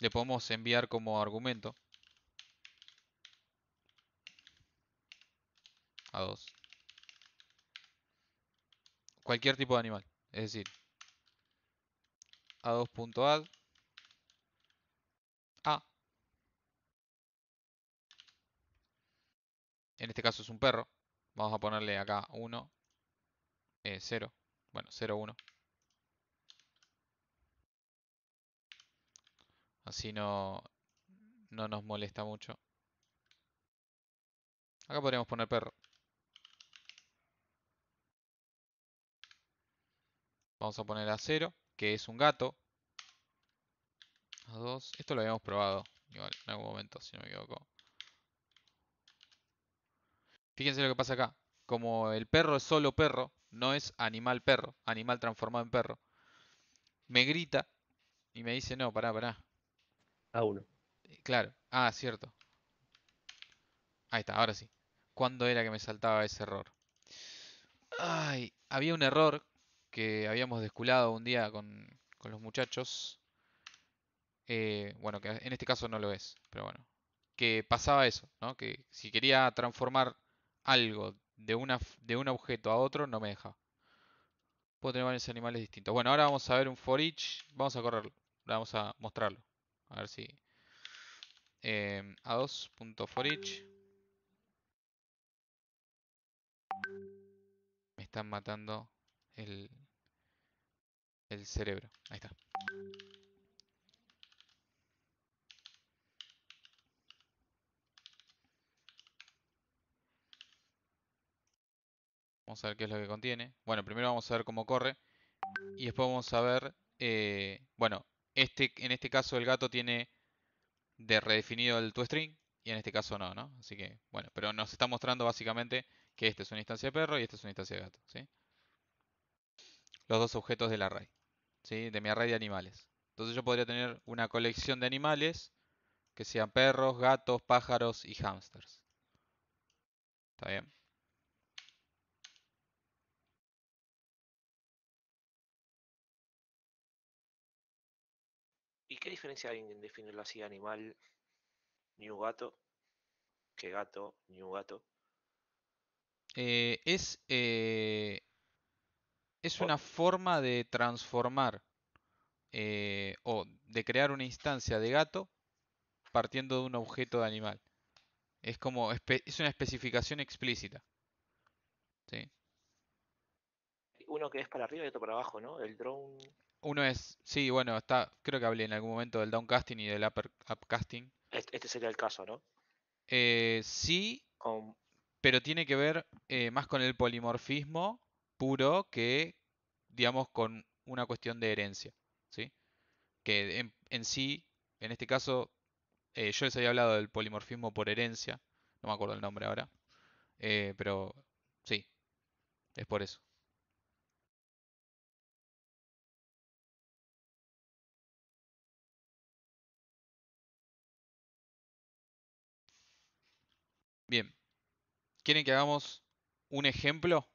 Le podemos enviar como argumento a 2 cualquier tipo de animal. Es decir, a2.add a. En este caso es un perro. Vamos a ponerle acá 1, 0. Bueno, 0, 1. Así no nos molesta mucho. Acá podríamos poner perro. Vamos a poner a 0, que es un gato. A 2. Esto lo habíamos probado. Igual, en algún momento, si no me equivoco. Fíjense lo que pasa acá. Como el perro es solo perro, no es animal perro, animal transformado en perro. Me grita y me dice, no, pará. A1. Claro. Ah, cierto. Ahí está, ahora sí. ¿Cuándo era que me saltaba ese error? Ay, había un error que habíamos desculado un día con los muchachos. Bueno, que en este caso no lo es, pero bueno. Que pasaba eso, ¿no? Que si quería transformar algo de un objeto a otro, no me dejaba. Puedo tener varios animales distintos. Bueno, ahora vamos a ver un for each. Vamos a correrlo. Vamos a mostrarlo. A ver si. A2.forEach. Me están matando el, el cerebro. Ahí está. Vamos a ver qué es lo que contiene. Bueno, primero vamos a ver cómo corre. Y después vamos a ver. Bueno, en este caso el gato tiene de redefinido el toString. Y en este caso no, ¿no? Así que, bueno, pero nos está mostrando básicamente que este es una instancia de perro y este es una instancia de gato, ¿sí? Los dos objetos del array, ¿sí? De mi array de animales. Entonces yo podría tener una colección de animales que sean perros, gatos, pájaros y hámsters. ¿Está bien? ¿Y qué diferencia hay en definirlo así, animal, new gato, que gato, new gato? Eh, es, eh, es O- una forma de transformar o de crear una instancia de gato partiendo de un objeto de animal. Es como, es una especificación explícita. ¿Sí? uno que es para arriba y otro para abajo, ¿no? El drone. Uno es, sí, bueno, creo que hablé en algún momento del downcasting y del upcasting. Este sería el caso, ¿no? Sí, Con, pero tiene que ver más con el polimorfismo puro que, digamos, con una cuestión de herencia, ¿sí? Que en sí, en este caso, yo les había hablado del polimorfismo por herencia, no me acuerdo el nombre ahora, pero sí, es por eso. Bien, ¿quieren que hagamos un ejemplo?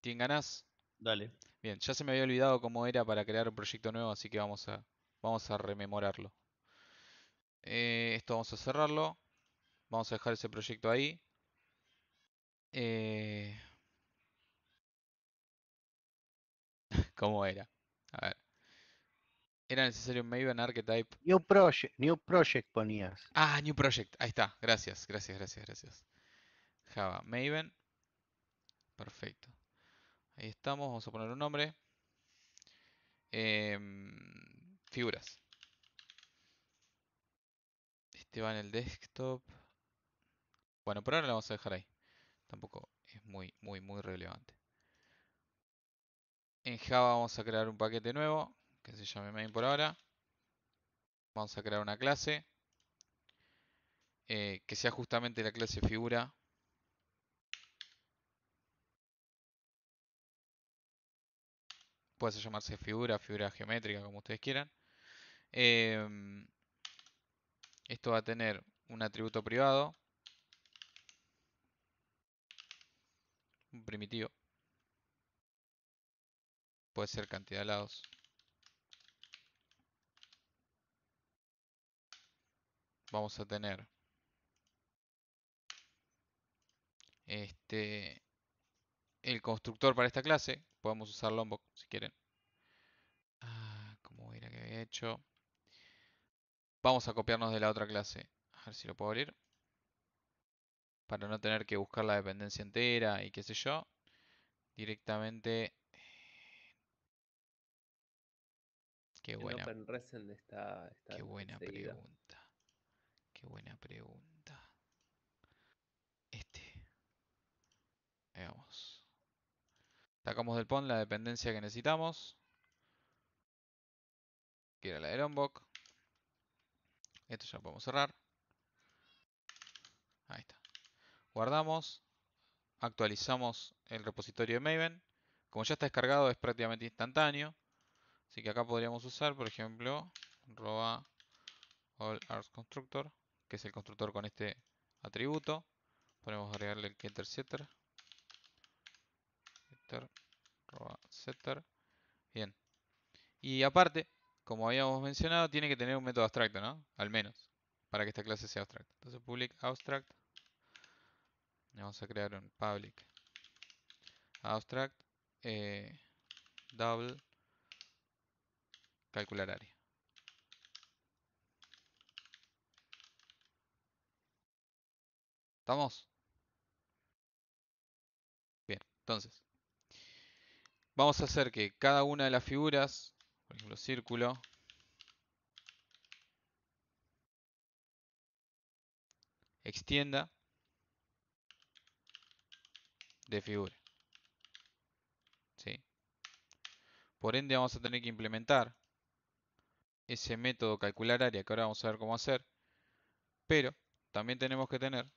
¿Tienen ganas? Dale. Bien, ya se me había olvidado cómo era para crear un proyecto nuevo, así que vamos a rememorarlo. Esto vamos a cerrarlo. Vamos a dejar ese proyecto ahí. Eh, ¿Cómo era? A ver. Era necesario un Maven Archetype. New project ponías. Ah, New Project. Ahí está. Gracias. Java Maven. Perfecto. Ahí estamos. Vamos a poner un nombre. Figuras. Este va en el desktop. Bueno, por ahora lo vamos a dejar ahí. Tampoco es muy relevante. En Java vamos a crear un paquete nuevo que se llame main por ahora. Vamos a crear una clase. que sea justamente la clase figura. Puede llamarse figura, figura geométrica, como ustedes quieran. Esto va a tener un atributo privado, un primitivo. Puede ser cantidad de lados. Vamos a tener el constructor para esta clase. Podemos usar Lombok si quieren. ¿Cómo era que había hecho? Vamos a copiarnos de la otra clase. A ver si lo puedo abrir. Para no tener que buscar la dependencia entera y qué sé yo. Directamente. Qué En buena, OpenResent está qué buena enseguida. pregunta. Qué buena pregunta. Veamos. Sacamos del PON la dependencia que necesitamos. Que era la de Lombok. Esto ya lo podemos cerrar. Ahí está. Guardamos. Actualizamos el repositorio de Maven. Como ya está descargado es prácticamente instantáneo. Así que acá podríamos usar, por ejemplo, arroba all arts constructor, que es el constructor con este atributo. Podemos agregarle el getter setter. Getter, arroba setter. Bien. Y aparte, como habíamos mencionado, tiene que tener un método abstracto, ¿no? Al menos, para que esta clase sea abstracta. Entonces, public abstract. Le vamos a crear un public abstract double calcular área. ¿Estamos? Bien, entonces, vamos a hacer que cada una de las figuras, por ejemplo, círculo, extienda de figura. ¿Sí? Por ende, vamos a tener que implementar ese método calcular área, que ahora vamos a ver cómo hacer. Pero también tenemos que tener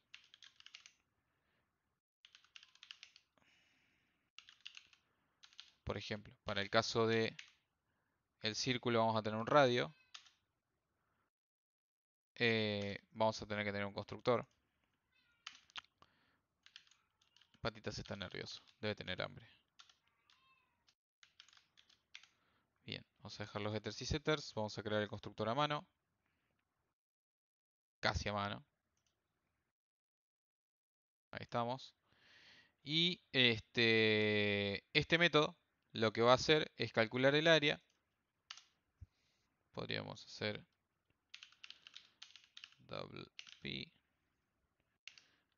por ejemplo, para el caso de el círculo vamos a tener un radio. Vamos a tener que tener un constructor. Patitas está nervioso, debe tener hambre. Bien, vamos a dejar los getters y setters. Vamos a crear el constructor a mano. Casi a mano. Ahí estamos. Y este método lo que va a hacer es calcular el área. Podríamos hacer double P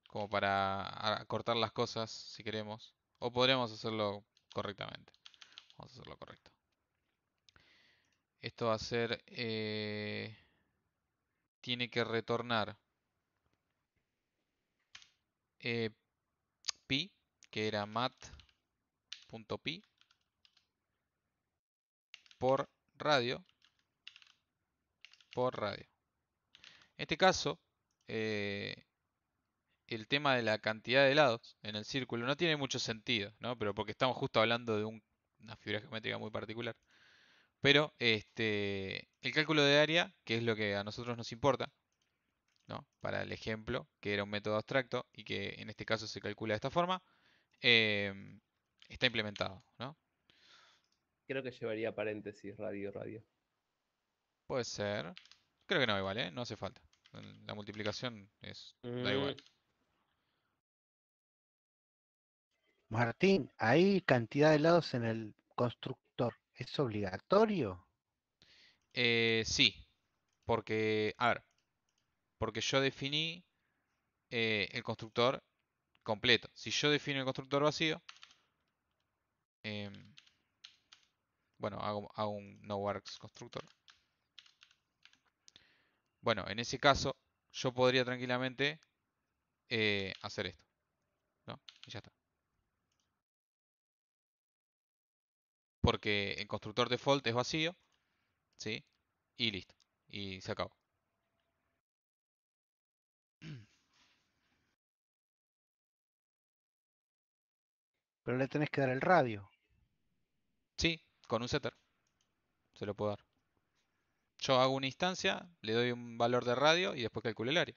como para acortar las cosas si queremos. O podríamos hacerlo correctamente. Vamos a hacerlo correcto. Esto va a ser, tiene que retornar pi, que era mat.pi, por radio. En este caso, el tema de la cantidad de lados en el círculo no tiene mucho sentido, ¿no? Pero porque estamos justo hablando de una figura geométrica muy particular. Pero el cálculo de área, que es lo que a nosotros nos importa, ¿no? Para el ejemplo, que era un método abstracto y que en este caso se calcula de esta forma, está implementado, ¿no? Creo que llevaría paréntesis radio. Puede ser. Creo que no igual, ¿eh? No hace falta. La multiplicación da igual. Martín, ¿hay cantidad de lados en el constructor? ¿Es obligatorio? Sí, porque, a ver, porque yo definí el constructor completo. Si yo defino el constructor vacío, em, bueno, hago un noworks constructor. Bueno, en ese caso, yo podría tranquilamente hacer esto, ¿no? Y ya está. Porque el constructor default es vacío, ¿sí? Y listo. Y se acabó. Pero le tenés que dar el radio. Sí, con un setter. Se lo puedo dar. Yo hago una instancia, le doy un valor de radio y después calculo el área.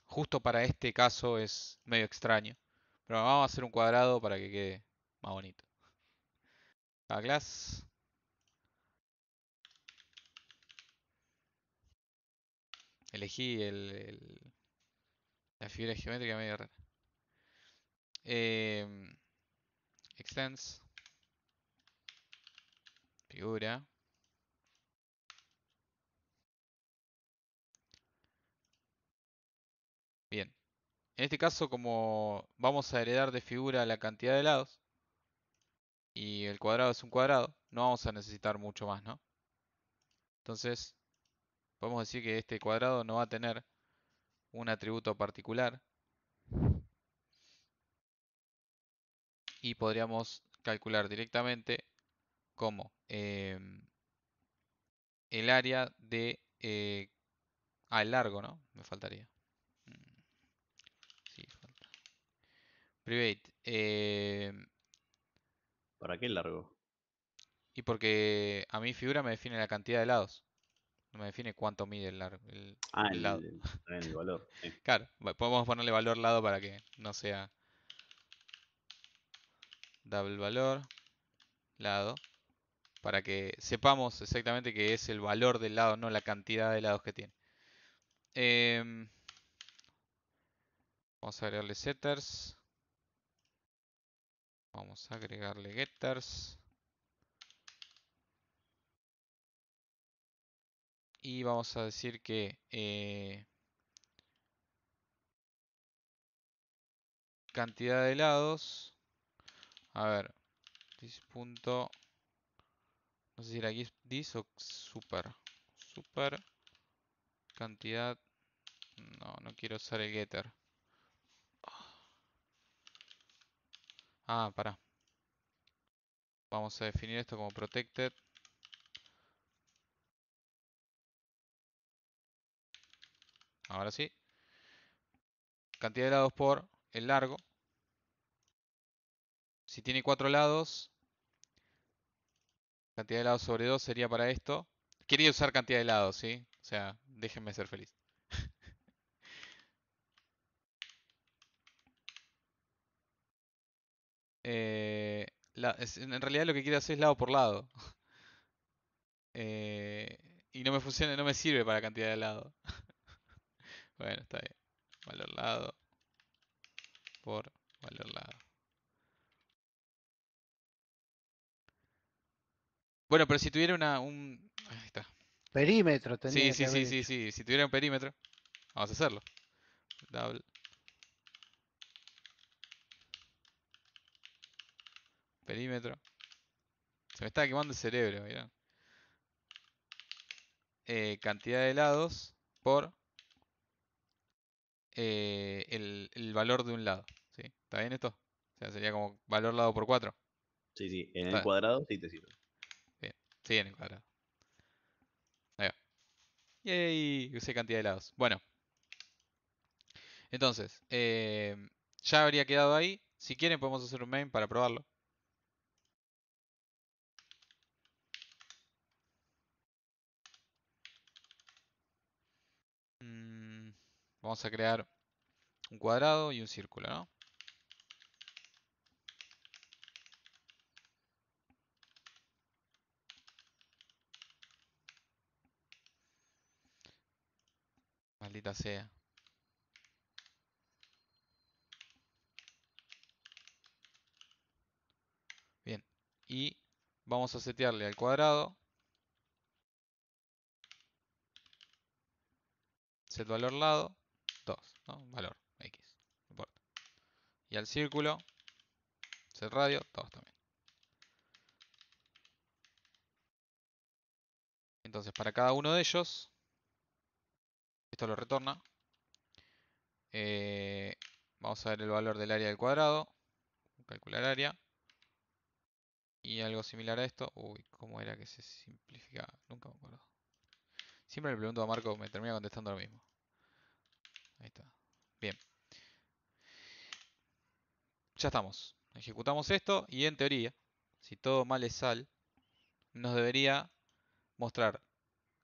Justo para este caso es medio extraño. Pero vamos a hacer un cuadrado para que quede más bonito. A class. Elegí la figura geométrica medio rara. Extends. Figura. Bien. En este caso, como vamos a heredar de figura la cantidad de lados, y el cuadrado es un cuadrado, no vamos a necesitar mucho más, ¿no? Entonces, podemos decir que este cuadrado no va a tener un atributo particular. Y podríamos calcular directamente como el área de... el largo, ¿no? Me faltaría. Sí, falta. Private. ¿Para qué largo? Y porque a mi figura me define la cantidad de lados. No me define cuánto mide el, largo, Ah, el lado. el valor. Sí. Claro, podemos ponerle valor lado para que no sea double valor lado. Para que sepamos exactamente que es el valor del lado, no la cantidad de lados que tiene. Vamos a agregarle setters. Vamos a agregarle getters. Y vamos a decir que cantidad de lados. A ver, this punto. No sé si era this o super. Super cantidad. No, no quiero usar el getter. Ah, pará. Vamos a definir esto como protected. Ahora sí. Cantidad de lados por el largo. Si tiene 4 lados, cantidad de lados sobre 2 sería para esto. Quería usar cantidad de lados, ¿sí? O sea, déjenme ser feliz. En realidad lo que quiero hacer es lado por lado. Y no me funciona, no me sirve para cantidad de lado. Bueno, está bien. Valor lado por valor lado. Bueno, pero si tuviera ahí está. Perímetro Sí, tendría que sí, haber sí, sí, hecho. sí. Si tuviera un perímetro, vamos a hacerlo. Double. Perímetro. Se me está quemando el cerebro, ¿vieron? Cantidad de lados por el valor de un lado. ¿Sí? ¿Está bien esto? O sea, sería como valor lado por 4. Sí, sí. En el Está cuadrado sí te sirve. bien. Sí, en el cuadrado. Ahí va. Yay, usé cantidad de lados. Bueno, entonces, ya habría quedado ahí. Si quieren podemos hacer un main para probarlo. Vamos a crear un cuadrado y un círculo, ¿no? Maldita sea. Bien. Y vamos a setearle al cuadrado. Set valor lado. 2, ¿no? Valor X. No importa. Y al círculo. Set radio. 2 también. Entonces para cada uno de ellos. Esto lo retorna. Vamos a ver el valor del área del cuadrado. Calcular área. Y algo similar a esto. Uy, ¿cómo era que se simplificaba? Nunca me acuerdo. Siempre le pregunto a Marco, me termina contestando lo mismo. Ahí está. Bien. Ya estamos. Ejecutamos esto y en teoría, si todo mal es sal, nos debería mostrar.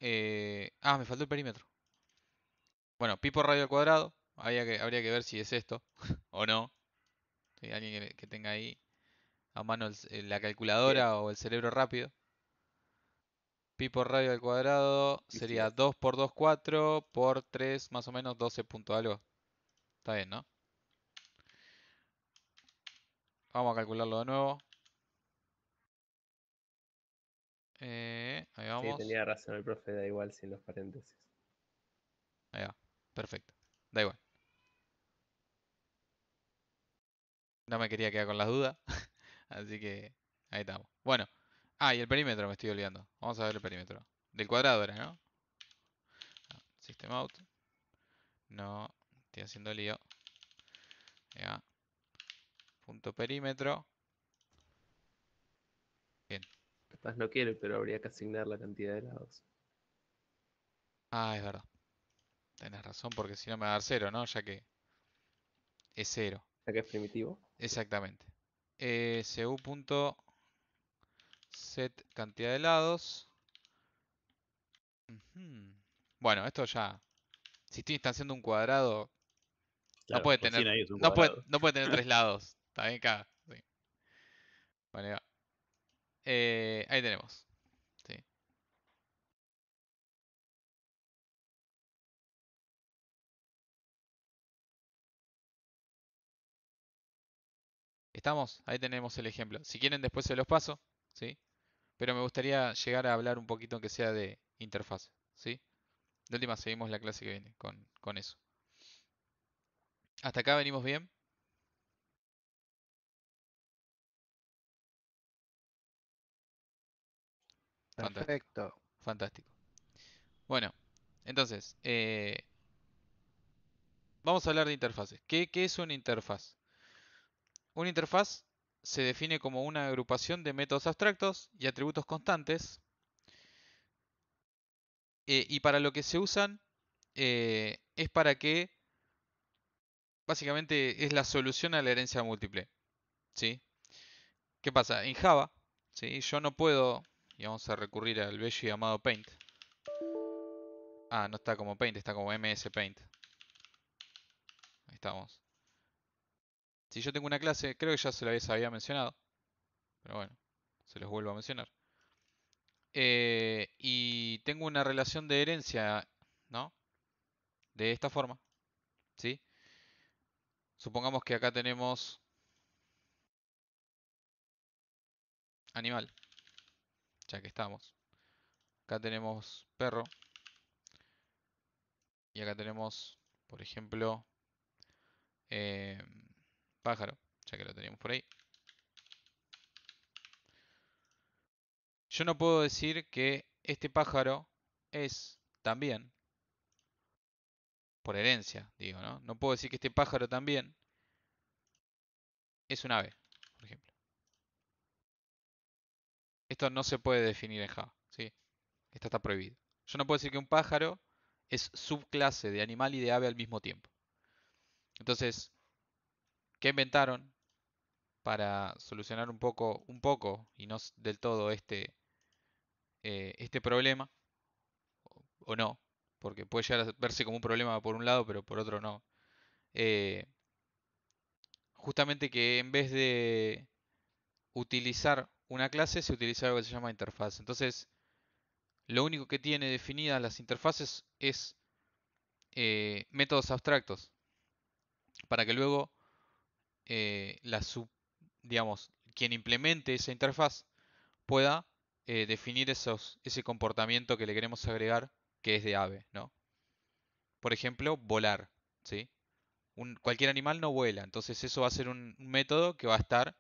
Me faltó el perímetro. Bueno, pi por radio al cuadrado. Habría que ver si es esto o no. Si hay alguien que tenga ahí a mano la calculadora o el cerebro rápido. Pi por radio al cuadrado Y sí sería es. 2 por 2, 4 por 3, más o menos 12 punto algo. Está bien, ¿no? Vamos a calcularlo de nuevo. Ahí Sí, vamos. tenía razón el profe, da igual sin los paréntesis. Ahí va. Perfecto. Da igual. No me quería quedar con las dudas. Así que ahí estamos. Bueno. Y el perímetro me estoy olvidando. Vamos a ver el perímetro. Del cuadrado era, ¿no? System out. No. Estoy haciendo lío. Ahí va. Punto perímetro. Bien. Capaz no quiere, pero habría que asignar la cantidad de lados. Es verdad. Tenés razón porque si no me va a dar 0, ¿no? Ya que es 0. Ya que es primitivo. Exactamente. Cu.set cantidad de lados. Ujú. Bueno, esto ya. Si estoy instanciando un cuadrado, no Claro, puede tener. recién ahí es un No puede, cuadrado. no puede tener 3 lados. Está bien acá. Sí. Vale, va. Ahí tenemos. Sí. ¿Estamos? Ahí tenemos el ejemplo. Si quieren después se los paso. ¿Sí? Pero me gustaría llegar a hablar un poquito aunque sea de interfaz. ¿Sí? De última seguimos la clase que viene con eso. ¿Hasta acá venimos bien? Fantástico. Perfecto. Fantástico. Bueno, entonces, vamos a hablar de interfaces. ¿Qué es una interfaz? Una interfaz se define como una agrupación de métodos abstractos y atributos constantes. Y para lo que se usan es para que, básicamente, es la solución a la herencia múltiple. ¿Sí? ¿Qué pasa? En Java, ¿sí? Yo no puedo, y vamos a recurrir al bello y llamado Paint. No está como Paint, está como MS Paint. Ahí estamos. Si yo tengo una clase, creo que ya se la había mencionado, pero bueno, se los vuelvo a mencionar. Y tengo una relación de herencia, ¿no? De esta forma, ¿sí? Supongamos que acá tenemos animal, ya que estamos. Acá tenemos perro. Y acá tenemos, por ejemplo, pájaro, ya que lo teníamos por ahí. Yo no puedo decir que este pájaro es también, por herencia, digo, ¿no? No puedo decir que este pájaro también es un ave, por ejemplo. Esto no se puede definir en Java, ¿sí? Esto está prohibido. Yo no puedo decir que un pájaro es subclase de animal y de ave al mismo tiempo. Entonces, ¿qué inventaron para solucionar un poco y no del todo este problema? O no, porque puede llegar a verse como un problema por un lado, pero por otro no. Eh, Justamente que en vez de utilizar una clase, se utiliza algo que se llama interfaz. Entonces, lo único que tiene definidas las interfaces es métodos abstractos, para que luego digamos, quien implemente esa interfaz pueda definir ese comportamiento que le queremos agregar, que es de ave, ¿no? Por ejemplo, volar, ¿sí? Cualquier animal no vuela, entonces eso va a ser un método que va a estar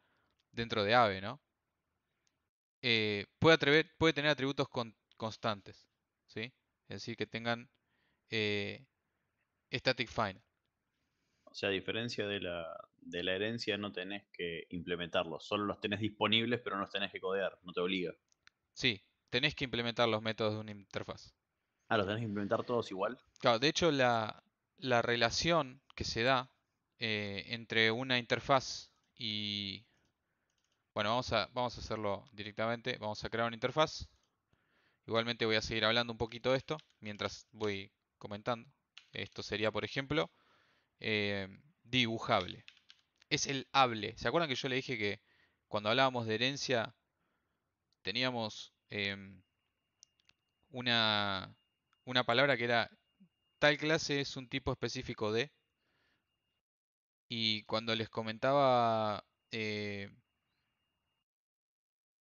dentro de ave, ¿no? Puede tener atributos constantes, ¿sí? Es decir, que tengan static final. O sea, a diferencia de la herencia, no tenés que implementarlos, solo los tenés disponibles, pero no los tenés que codear, no te obliga. Sí, tenés que implementar los métodos de una interfaz. Ah, los tenés que implementar todos igual. Claro, de hecho la relación que se da entre una interfaz y... Bueno, vamos a hacerlo directamente. Vamos a crear una interfaz. Igualmente voy a seguir hablando un poquito de esto mientras voy comentando. Esto sería, por ejemplo, dibujable. Es el hable. ¿Se acuerdan que yo le dije que cuando hablábamos de herencia teníamos una, una palabra que era tal clase es un tipo específico de... Y cuando les comentaba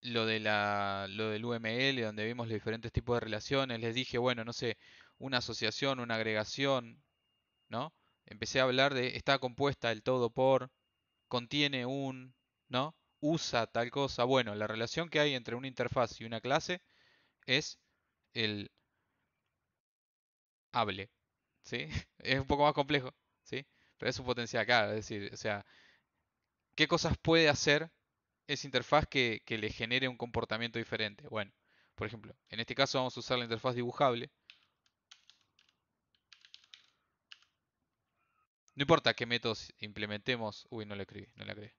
lo del UML, donde vimos los diferentes tipos de relaciones, les dije, bueno, no sé, una asociación, una agregación, ¿no? Empecé a hablar de, está compuesta del todo por, contiene un, ¿no? Usa tal cosa. Bueno, la relación que hay entre una interfaz y una clase es el hable, ¿sí? Es un poco más complejo, ¿sí? Pero es su potencial acá, es decir, o sea, ¿qué cosas puede hacer esa interfaz que le genere un comportamiento diferente? Bueno, por ejemplo, en este caso vamos a usar la interfaz dibujable. No importa qué métodos implementemos. Uy, no le escribí, no la creé.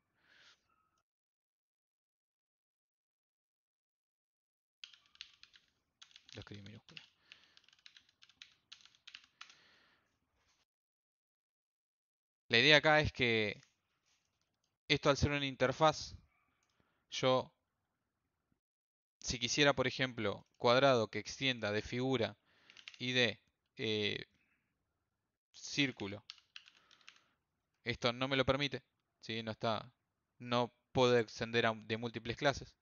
Lo escribí en minúscula. La idea acá es que esto al ser una interfaz, yo, si quisiera, por ejemplo, cuadrado que extienda de figura y de eh, círculo, esto no me lo permite, ¿sí? No puedo extender de múltiples clases.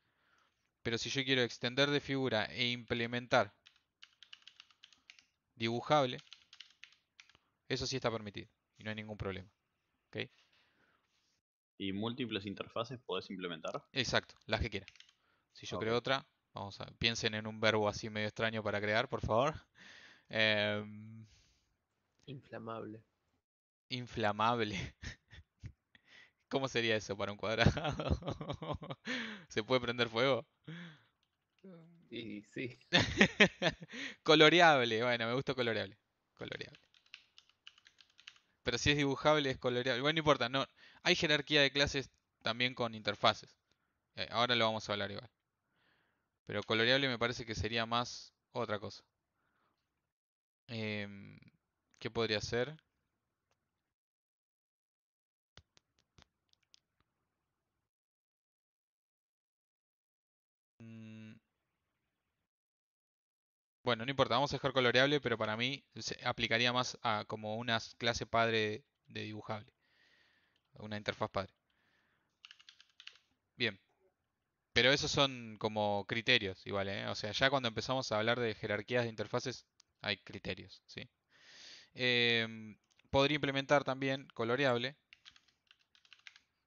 Pero si yo quiero extender de figura e implementar dibujable, eso sí está permitido y no hay ningún problema. ¿Ok? ¿Y múltiples interfaces podés implementar? Exacto, las que quiera. Si yo Ok. creo otra, piensen en un verbo así medio extraño para crear, por favor. Em, Inflamable. Inflamable. ¿Cómo sería eso para un cuadrado? ¿Se puede prender fuego? Y sí, Coloreable. Bueno, me gusta coloreable. Coloreable. Pero si es dibujable es coloreable. Bueno, no importa, no. Hay jerarquía de clases también con interfaces. Ahora lo vamos a hablar igual. Pero coloreable me parece que sería más otra cosa. Em, ¿Qué podría ser? Mm, Bueno, no importa, vamos a dejar coloreable, pero para mí se aplicaría más a como una clase padre de dibujable. Una interfaz padre. Bien, pero esos son como criterios igual, ¿eh? O sea, ya cuando empezamos a hablar de jerarquías de interfaces, hay criterios, ¿sí? Em, Podría implementar también coloreable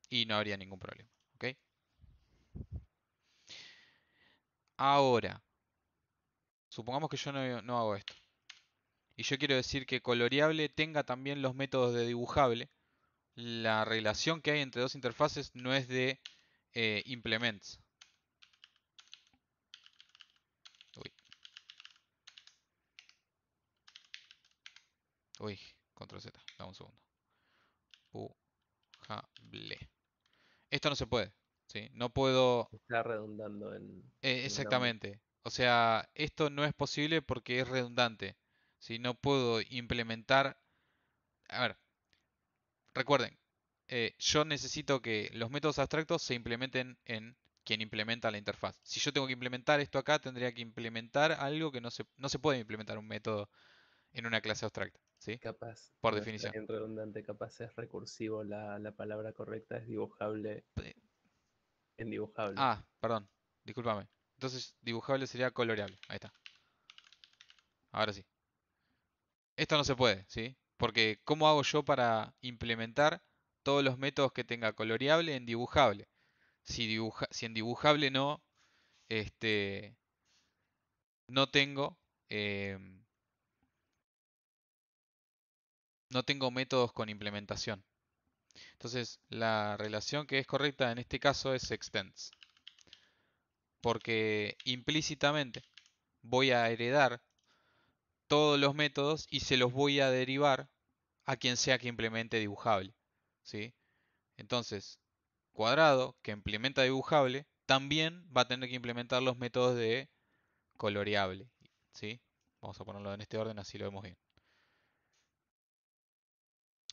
y no habría ningún problema, ¿ok? Ahora, supongamos que yo no hago esto. Y yo quiero decir que coloreable tenga también los métodos de dibujable. La relación que hay entre dos interfaces no es de implements. Uy, uy, control Z, dame un segundo. Dibujable. Esto no se puede, ¿sí? No puedo... está redundando en un ambos. exactamente. O sea, esto no es posible porque es redundante. Si no puedo implementar... A ver, recuerden, yo necesito que los métodos abstractos se implementen en quien implementa la interfaz. Si yo tengo que implementar esto acá, tendría que implementar algo que no se puede implementar un método en una clase abstracta, ¿sí? Capaz, Por no está definición. bien redundante, capaz es recursivo, la palabra correcta es dibujable Pe- en dibujable. Ah, perdón, discúlpame. Entonces, dibujable sería coloreable. Ahí está. Ahora sí. Esto no se puede, ¿sí? Porque ¿cómo hago yo para implementar todos los métodos que tenga coloreable en dibujable? Si en dibujable este, no tengo, no tengo métodos con implementación. Entonces, la relación que es correcta en este caso es extends. Porque implícitamente voy a heredar todos los métodos y se los voy a derivar a quien sea que implemente dibujable, ¿sí? Entonces, cuadrado que implementa dibujable también va a tener que implementar los métodos de coloreable, ¿sí? Vamos a ponerlo en este orden, así lo vemos bien.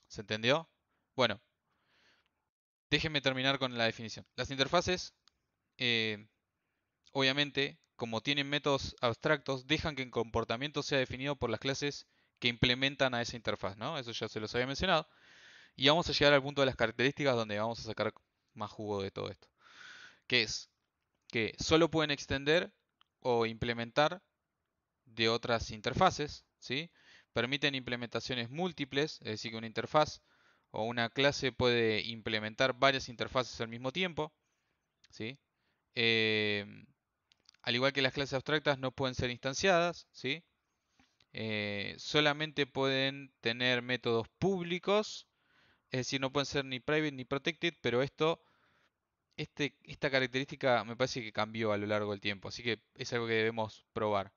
¿Se entendió? Bueno, déjenme terminar con la definición. Las interfaces, obviamente, como tienen métodos abstractos, dejan que el comportamiento sea definido por las clases que implementan a esa interfaz, ¿no? Eso ya se los había mencionado. Y vamos a llegar al punto de las características donde vamos a sacar más jugo de todo esto. Que es que solo pueden extender o implementar de otras interfaces, ¿sí? Permiten implementaciones múltiples, es decir, que una interfaz o una clase puede implementar varias interfaces al mismo tiempo, ¿sí? Al igual que las clases abstractas no pueden ser instanciadas, ¿sí? Solamente pueden tener métodos públicos, es decir, no pueden ser ni private ni protected, pero esta característica me parece que cambió a lo largo del tiempo, así que es algo que debemos probar.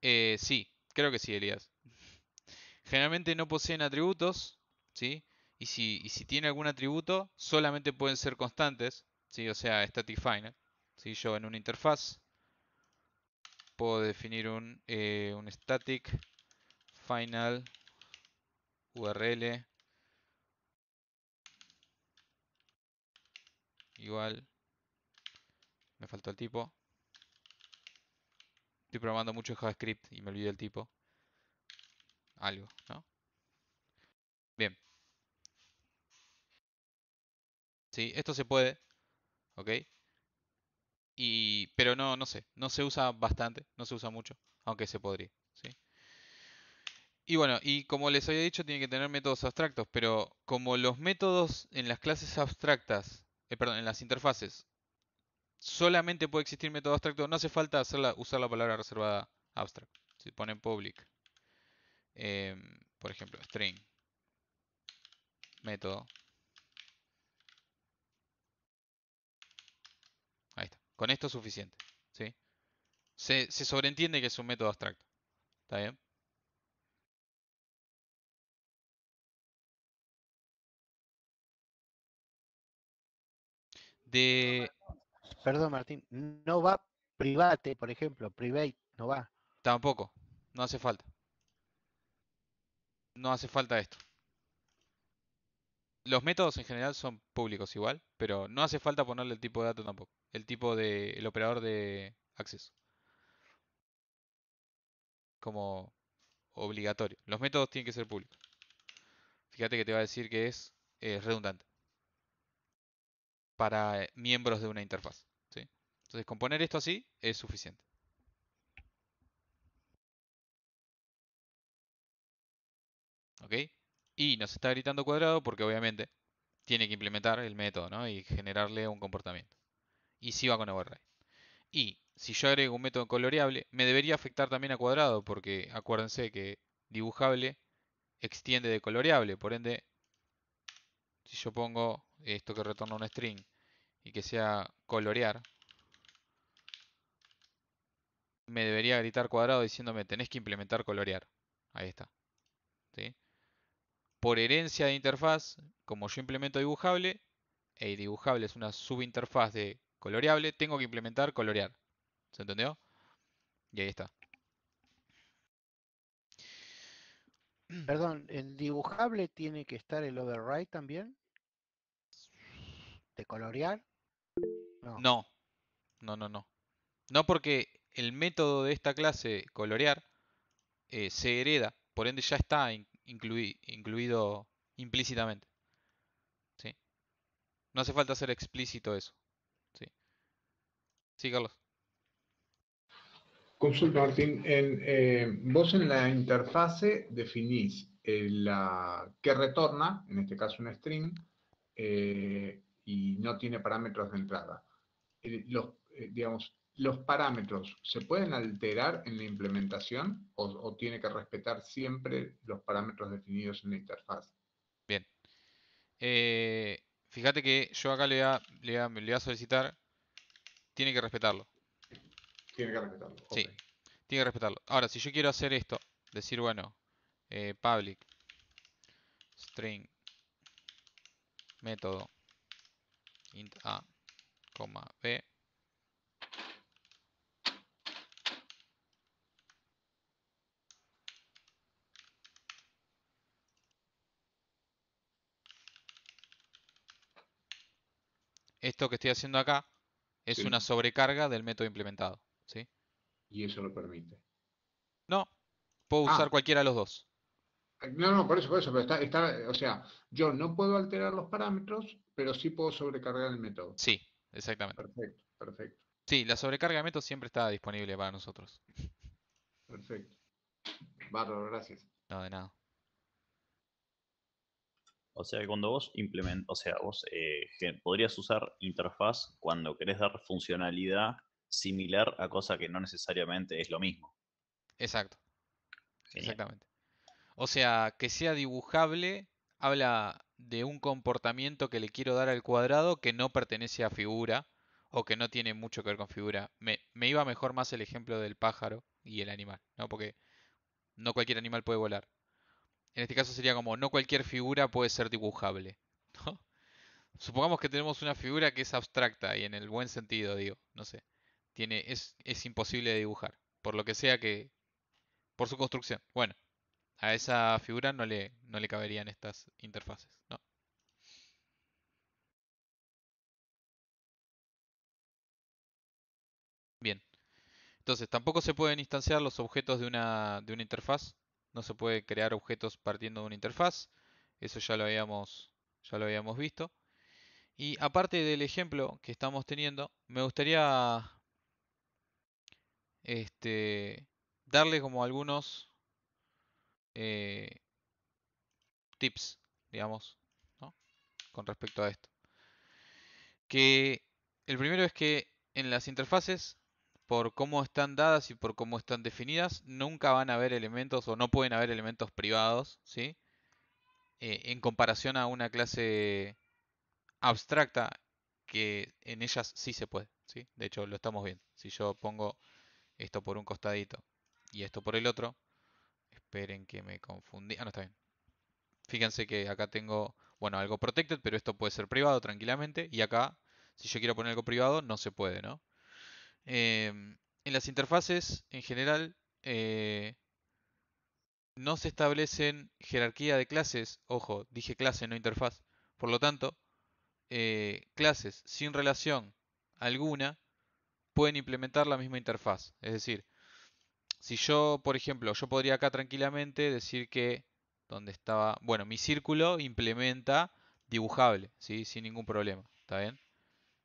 Sí, creo que sí, Elías. Generalmente no poseen atributos, ¿sí? Y si tiene algún atributo, solamente pueden ser constantes, ¿sí? O sea, static final. ¿Sí? Yo en una interfaz puedo definir un static final URL igual, me faltó el tipo. Estoy programando mucho JavaScript y me olvidé el tipo. Algo, ¿no? Bien. Sí, esto se puede, ¿ok? Pero no sé, no se usa bastante, no se usa mucho, aunque se podría, ¿sí? Y bueno, y como les había dicho, tiene que tener métodos abstractos, pero como los métodos en las clases abstractas, perdón, en las interfaces, solamente puede existir método abstracto, no hace falta usar la palabra reservada abstract. Si ponen public, por ejemplo, string, método, ahí está. Con esto es suficiente, ¿sí? Se sobreentiende que es un método abstracto, ¿está bien? De... Perdón, Martín, no va private, por ejemplo, private, no va. Tampoco, no hace falta. No hace falta esto. Los métodos en general son públicos igual, pero no hace falta ponerle el tipo de dato tampoco. El operador de acceso. Como obligatorio. Los métodos tienen que ser públicos. Fíjate que te va a decir que es redundante. Para miembros de una interfaz, ¿sí? Entonces, con poner esto así es suficiente. ¿Ok? Y nos está gritando cuadrado porque obviamente tiene que implementar el método, ¿no? Y generarle un comportamiento. Y si va con override. Y si yo agrego un método coloreable, me debería afectar también a cuadrado, porque acuérdense que dibujable extiende de coloreable. Por ende, si yo pongo esto que retorna un string y que sea colorear, me debería gritar cuadrado diciéndome tenés que implementar colorear. Ahí está. ¿Sí? Por herencia de interfaz, como yo implemento dibujable, y dibujable es una subinterfaz de coloreable, tengo que implementar colorear. ¿Se entendió? Y ahí está. Perdón, ¿en dibujable tiene que estar el override también? ¿De colorear? No. No, no. No porque el método de esta clase colorear se hereda, por ende ya está incluido implícitamente. ¿Sí? No hace falta hacer explícito eso. ¿Sí? Sí, Carlos. Consulta, Martín. Vos en la interfase definís qué retorna, en este caso un string, y no tiene parámetros de entrada. Digamos, ¿los parámetros se pueden alterar en la implementación o tiene que respetar siempre los parámetros definidos en la interfaz? Bien. Fíjate que yo acá le voy a solicitar, tiene que respetarlo. Tiene que respetarlo. Sí, Ok. tiene que respetarlo. Ahora, si yo quiero hacer esto, decir, bueno, public string método int a, b. Esto que estoy haciendo acá es Sí. una sobrecarga del método implementado, ¿sí? Y eso lo permite. No, puedo usar Ah, cualquiera de los dos. no, por eso, pero o sea, yo no puedo alterar los parámetros, pero sí puedo sobrecargar el método. Sí, exactamente. Perfecto, perfecto, Sí, la sobrecarga de métodos siempre está disponible para nosotros. perfecto. Bárbaro, gracias. No, de nada. O sea que cuando vos o sea, vos podrías usar interfaz cuando querés dar funcionalidad similar a cosa que no necesariamente es lo mismo. Exacto, Genial. exactamente. O sea, que sea dibujable habla de un comportamiento que le quiero dar al cuadrado que no pertenece a figura o que no tiene mucho que ver con figura. Me iba mejor más el ejemplo del pájaro y el animal, ¿no? Porque no cualquier animal puede volar. En este caso sería como no cualquier figura puede ser dibujable, ¿no? Supongamos que tenemos una figura que es abstracta y en el buen sentido, digo, no sé, es imposible de dibujar, por lo que sea que, por su construcción. Bueno, a esa figura no le caberían estas interfaces, ¿no? Bien, entonces tampoco se pueden instanciar los objetos de una interfaz, no se puede crear objetos partiendo de una interfaz, eso ya lo habíamos visto. Y aparte del ejemplo que estamos teniendo, me gustaría darle como algunos eh, tips, digamos, ¿no? Con respecto a esto. Que el primero es que en las interfaces, por cómo están dadas y por cómo están definidas, nunca van a haber elementos o no pueden haber elementos privados, ¿sí? En comparación a una clase abstracta que en ellas sí se puede, ¿sí? De hecho, lo estamos viendo. Si yo pongo esto por un costadito y esto por el otro, esperen que me confundí. Ah, no, está bien. Fíjense que acá tengo, bueno, algo protected, pero esto puede ser privado tranquilamente. Y acá, si yo quiero poner algo privado, no se puede, ¿no? En las interfaces, en general, no se establecen jerarquía de clases. Ojo, dije clase, no interfaz. Por lo tanto, clases sin relación alguna pueden implementar la misma interfaz. Es decir, si yo, por ejemplo, yo podría acá tranquilamente decir que donde estaba, bueno, mi círculo implementa dibujable, ¿sí? Sin ningún problema, ¿está bien?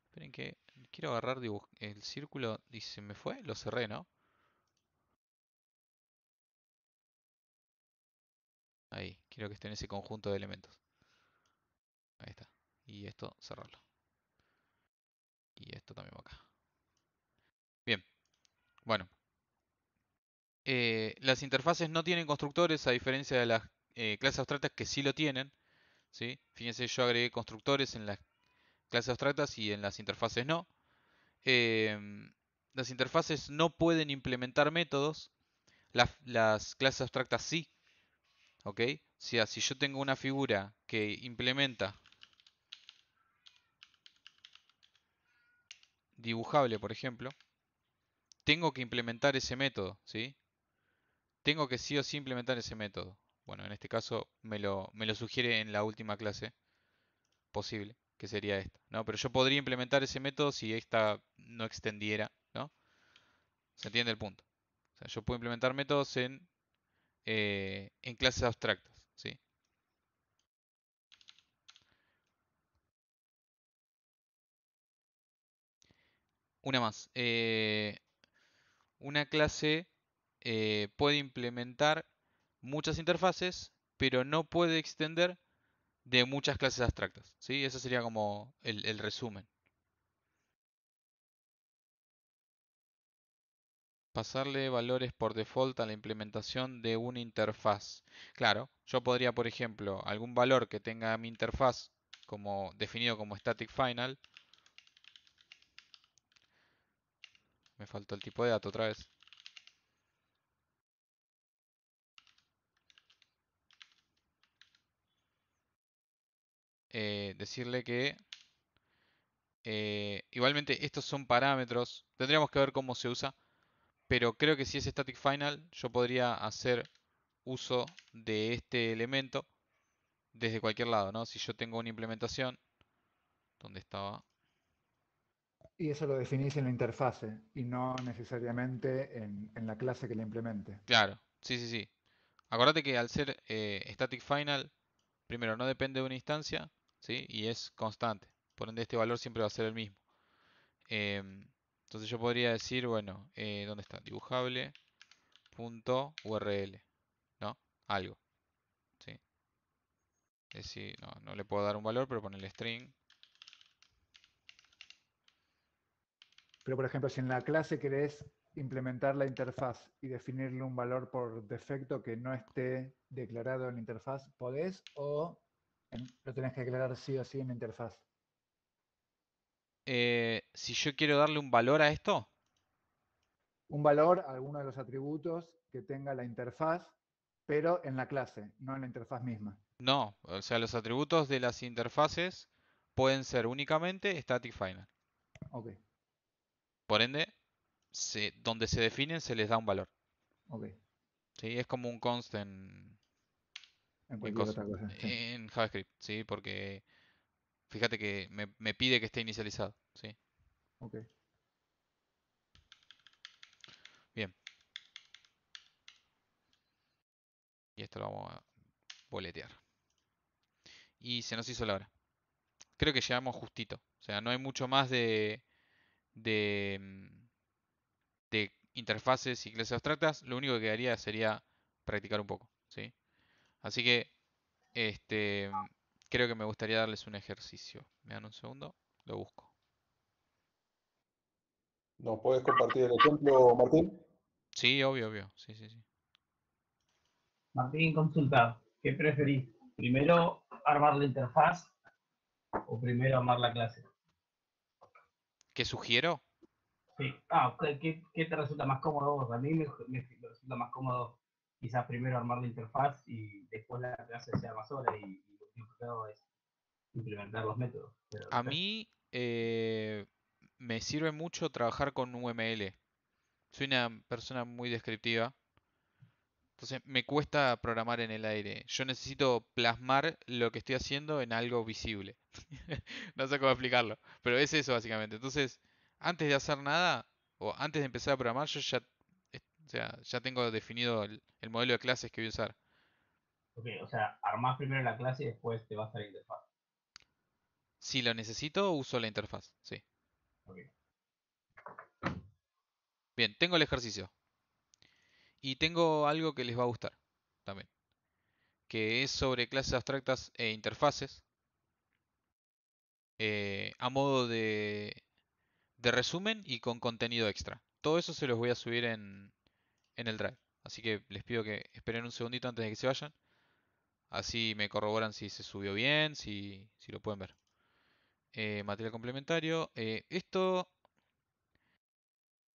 Esperen que quiero agarrar el círculo y se me fue, lo cerré, ¿no? Ahí, quiero que esté en ese conjunto de elementos. Ahí está. Y esto, cerrarlo. Y esto también va acá. Bien, bueno. Las interfaces no tienen constructores a diferencia de las clases abstractas que sí lo tienen, ¿sí? Fíjense, yo agregué constructores en las clases abstractas y en las interfaces no. Las interfaces no pueden implementar métodos, las clases abstractas sí, ¿ok? O sea, si yo tengo una figura que implementa dibujable, por ejemplo, tengo que implementar ese método, ¿sí? Tengo que sí o sí implementar ese método. Bueno, en este caso me lo sugiere en la última clase posible, que sería esta, ¿no? Pero yo podría implementar ese método si esta no extendiera, ¿no? ¿Se entiende el punto? O sea, yo puedo implementar métodos en clases abstractas, ¿sí? Una más. Una clase puede implementar muchas interfaces, pero no puede extender de muchas clases abstractas, ¿sí? Ese sería como el resumen. Pasarle valores por default a la implementación de una interfaz. Claro, yo podría, por ejemplo, algún valor que tenga mi interfaz como definido como static final. Me faltó el tipo de dato otra vez. Decirle que igualmente estos son parámetros. Tendríamos que ver cómo se usa. Pero creo que si es static final, yo podría hacer uso de este elemento desde cualquier lado, ¿no? Si yo tengo una implementación, ¿dónde estaba? Y eso lo definís en la interfase y no necesariamente en la clase que la implemente. Claro, sí, sí, sí. Acordate que al ser static final, primero no depende de una instancia, ¿sí? Y es constante. Por ende, este valor siempre va a ser el mismo. Entonces yo podría decir, bueno, ¿dónde está? Dibujable.url, ¿no? Algo, ¿sí? Es decir, no le puedo dar un valor, pero ponerle string. Pero, por ejemplo, si en la clase querés implementar la interfaz y definirle un valor por defecto que no esté declarado en la interfaz, ¿podés o lo tenés que declarar sí o sí en la interfaz? Si yo quiero darle un valor a esto, Un valor a alguno de los atributos que tenga la interfaz, pero en la clase, no en la interfaz misma. no. O sea, los atributos de las interfaces pueden ser únicamente static final. Ok, Por ende, donde se definen se les da un valor. ok. ¿Sí? Es como un const En cualquier otra cosa, sí. en JavaScript, ¿sí? Porque fíjate que me pide que esté inicializado, ¿sí? Ok. Bien. Y esto lo vamos a boletear. Y se nos hizo la hora. Creo que llegamos justito. O sea, no hay mucho más de, mm, de interfaces y clases abstractas. Lo único que quedaría sería practicar un poco, ¿sí? Así que creo que me gustaría darles un ejercicio. Me dan un segundo, lo busco. ¿Nos puedes compartir el ejemplo, Martín? Sí, obvio, obvio. Sí, sí, sí. Martín, consulta, ¿qué preferís? ¿Primero armar la interfaz o primero armar la clase? ¿Qué sugiero? Sí. ¿Qué te resulta más cómodo vos? A mí me resulta más cómodo quizás primero armar la interfaz y después la clase se arma sola y lo único que hago es implementar los métodos. Pero no A sé. mí me sirve mucho trabajar con UML. Soy una persona muy descriptiva. Entonces me cuesta programar en el aire. Yo necesito plasmar lo que estoy haciendo en algo visible. No sé cómo explicarlo, pero es eso básicamente. Entonces, antes de hacer nada o antes de empezar a programar, yo ya, o sea, ya tengo definido el modelo de clases que voy a usar. Ok, o sea, armás primero la clase y después te vas a la interfaz. Si lo necesito, uso la interfaz. Sí. Ok. Bien, tengo el ejercicio. Y tengo algo que les va a gustar también, que es sobre clases abstractas e interfaces, a modo de resumen y con contenido extra. Todo eso se los voy a subir en el Drive. Así que les pido que esperen un segundito antes de que se vayan. Así me corroboran si se subió bien, si lo pueden ver. Material complementario. Esto,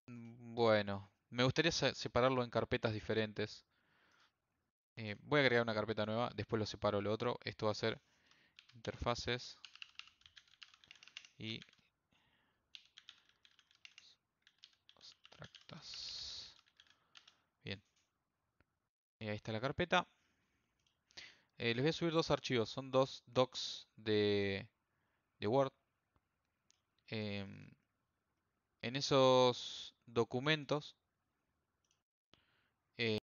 bueno, me gustaría separarlo en carpetas diferentes. Voy a agregar una carpeta nueva, después lo separo lo otro. Esto va a ser interfaces y abstractas. Bien, y ahí está la carpeta. Les voy a subir dos archivos, son dos docs de Word. Em, en esos documentos